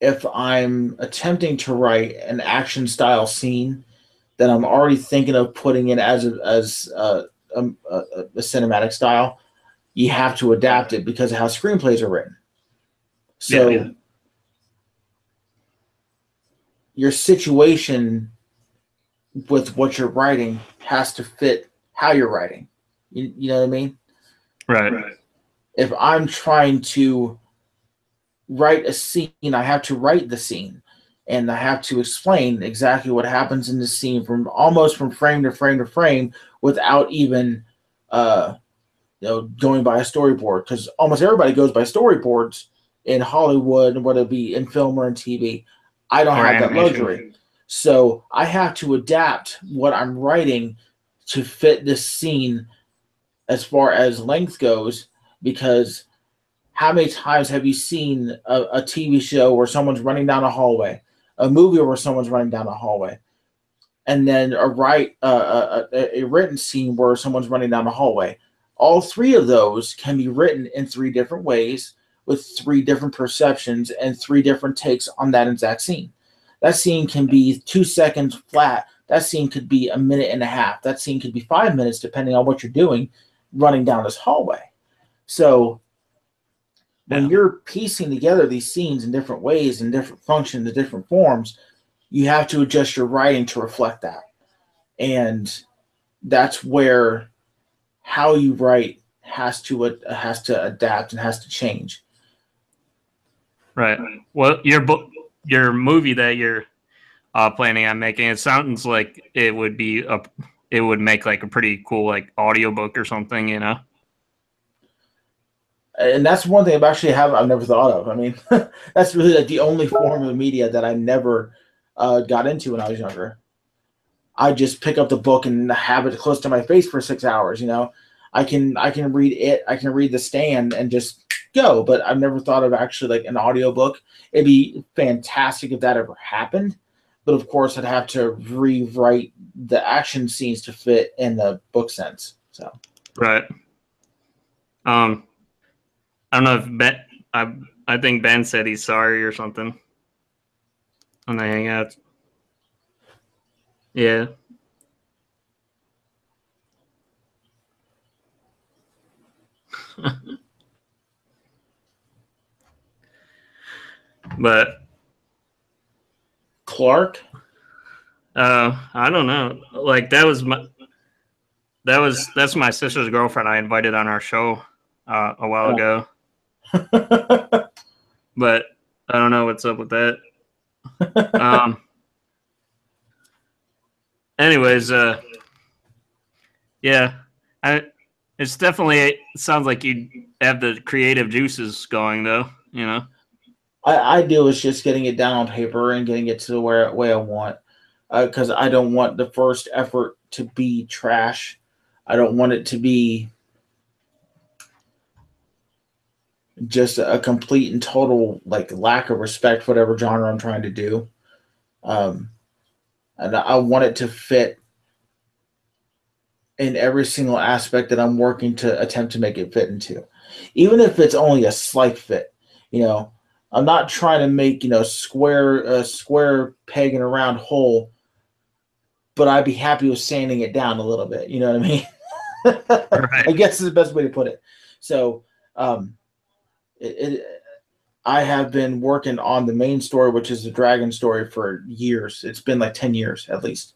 if I'm attempting to write an action style scene that I'm already thinking of putting in as a a cinematic style, you have to adapt it because of how screenplays are written. So your situation with what you're writing has to fit how you're writing. You know what I mean? Right. If I'm trying to write a scene, I have to write the scene, and I have to explain exactly what happens in the scene from frame to frame to frame without even going by a storyboard, because almost everybody goes by storyboards in Hollywood, whether it be in film or in TV. I don't have that luxury. So I have to adapt what I'm writing to fit this scene as far as length goes, because how many times have you seen a TV show where someone's running down a hallway, a movie where someone's running down a hallway, and then a written scene where someone's running down a hallway? All three of those can be written in three different ways with three different perceptions and three different takes on that exact scene. That scene can be 2 seconds flat. That scene could be a minute and a half. That scene could be 5 minutes, depending on what you're doing, running down this hallway. So when you're piecing together these scenes in different ways, in different functions, in different forms, you have to adjust your writing to reflect that. And that's where how you write has to adapt and has to change. Right. Well, your movie that you're planning on making, it sounds like it would make like a pretty cool like audiobook or something, you know? And that's one thing I've never thought of. I mean, that's really like the only form of media that I never got into when I was younger. I just pick up the book and have it close to my face for 6 hours. You know, I can read it. I can read The Stand and just go. But I've never thought of actually like an audiobook. It'd be fantastic if that ever happened. But of course, I'd have to rewrite the action scenes to fit in the book sense. So right. I don't know if Ben. I think Ben said he's sorry or something on the Hangouts. Yeah. But Clark. I don't know. Like that's my sister's girlfriend I invited on our show a while ago. But I don't know what's up with that. Anyways, yeah, it's definitely, it sounds like you have the creative juices going though, you know. I do is just getting it down on paper and getting it to the way I want, because I don't want the first effort to be trash. I don't want it to be just a complete and total like lack of respect for whatever genre I'm trying to do. And I want it to fit in every single aspect that I'm working to attempt to make it fit into, even if it's only a slight fit. You know, I'm not trying to make square peg in a round hole, but I'd be happy with sanding it down a little bit. You know what I mean? Right. I guess is the best way to put it. So, I have been working on the main story, which is the dragon story, for years. It's been like 10 years at least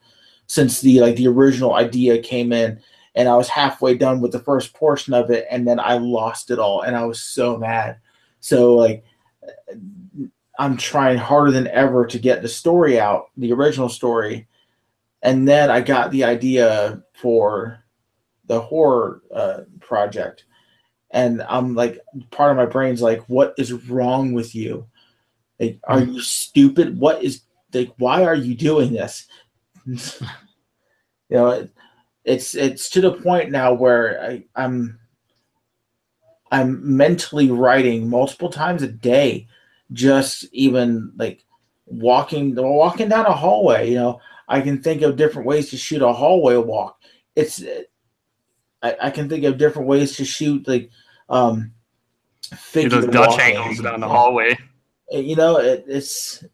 since the original idea came in, and I was halfway done with the first portion of it, and then I lost it all, and I was so mad. So like, I'm trying harder than ever to get the story out, the original story, and then I got the idea for the horror project. And I'm like, part of my brain's like, what is wrong with you? Like, are you stupid? What is, like, why are you doing this? It's to the point now where I'm mentally writing multiple times a day, just even like walking down a hallway. I can think of different ways to shoot a hallway walk. I can think of different ways to shoot like figure those Dutch walking. angles down the hallway. It's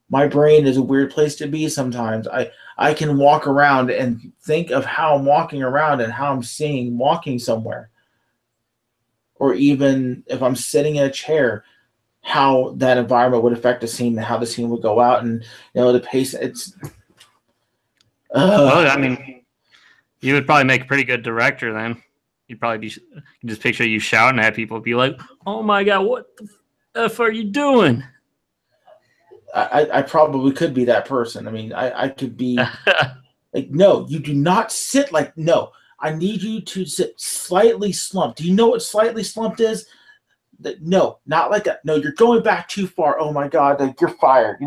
my brain is a weird place to be sometimes. I can walk around and think of how I'm walking around and how I'm seeing walking somewhere. Or even if I'm sitting in a chair, how that environment would affect the scene and how the scene would go out, and the pace. It's well, I mean, you would probably make a pretty good director then. You'd probably be just picture you shouting at people, be like, "Oh my god, what the f are you doing?" I probably could be that person. I mean, I could be like, no, you do not sit like, no, I need you to sit slightly slumped. Do you know what slightly slumped is? No, not like that. No, you're going back too far. Oh my god, like you're fired.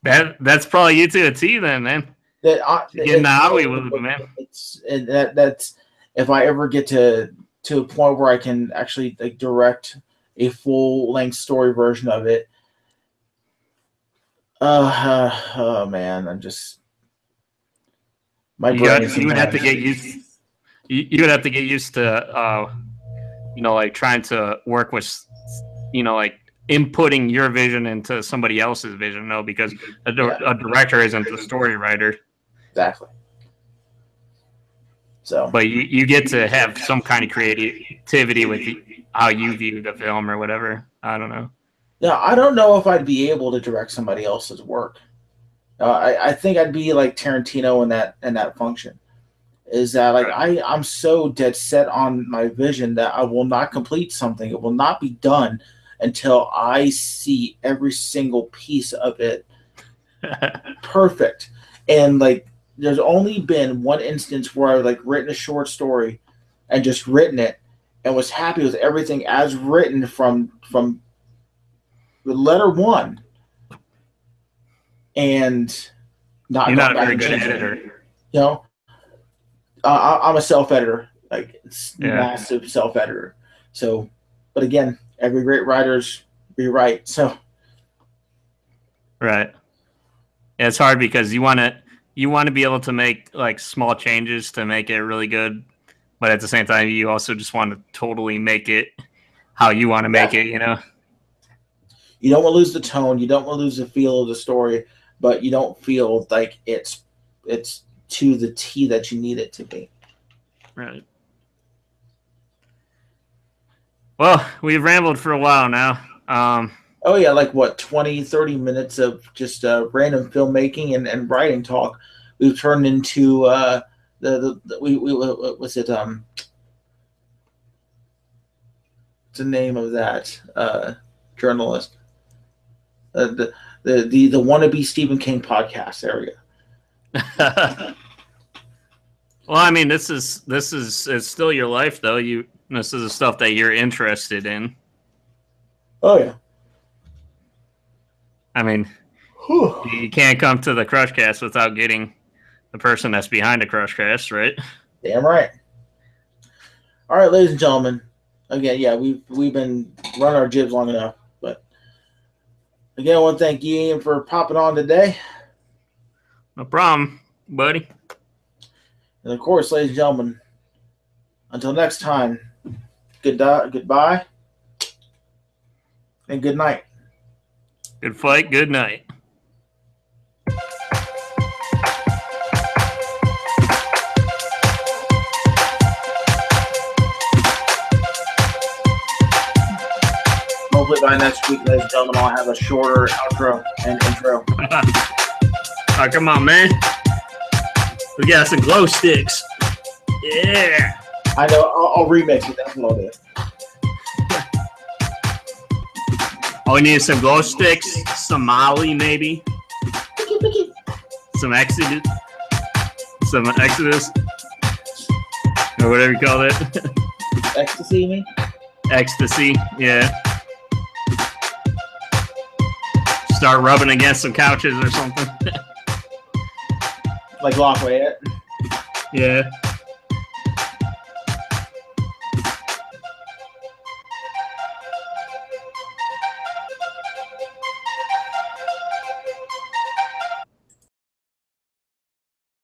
That's probably you to a T then, man. Getting to Hollywood, man. That's if I ever get to a point where I can actually like direct a full length story version of it. Oh man, I'm just my brain. You would have to get used. You would have to get used to, like trying to work with, like inputting your vision into somebody else's vision. No, because a director isn't the story writer. Exactly. So, but you get to have some kind of creativity with how you view the film or whatever. I don't know. Yeah, I don't know if I'd be able to direct somebody else's work. I think I'd be like Tarantino in that function. Is that like I'm so dead set on my vision that I will not complete something. It will not be done until I see every single piece of it perfect. And like, there's only been one instance where I've like written a short story and just written it and was happy with everything as written from the letter one. And you're not a very good editor. I'm a self-editor, like massive self-editor. So, but again, every great writer's rewrite. So, right. Yeah, it's hard because you want to be able to make like small changes to make it really good, but at the same time, you also just want to totally make it how you want to make it. You don't want to lose the tone. You don't want to lose the feel of the story, but you don't feel like it's to the T that you need it to be. Right. Well, we've rambled for a while now. Oh yeah, like what, 20, 30 minutes of just random filmmaking and writing talk. We've turned into what's it? What's the name of that journalist? The wannabe Stephen King podcast. There we go. Well, I mean, it's still your life, though. This is the stuff that you're interested in. Oh yeah. I mean, you can't come to the TheCruscast without getting the person that's behind the TheCruscast, right? Damn right. All right, ladies and gentlemen. Again, yeah, we've been running our jibs long enough, but again, I want to thank you, Ian, for popping on today. No problem, buddy. And of course, ladies and gentlemen, until next time, goodbye, and good night. Good fight, good night. Hopefully by next week, ladies and gentlemen, I'll have a shorter outro and intro. Oh, come on, man. We got some glow sticks. Yeah. I know. I'll remix it. That's what I'll do. Oh, we need some glow sticks, some Molly, maybe. Some Exodus. Or whatever you call it. Ecstasy, you mean? Ecstasy, yeah. Start rubbing against some couches or something. Like Lafayette? Yeah.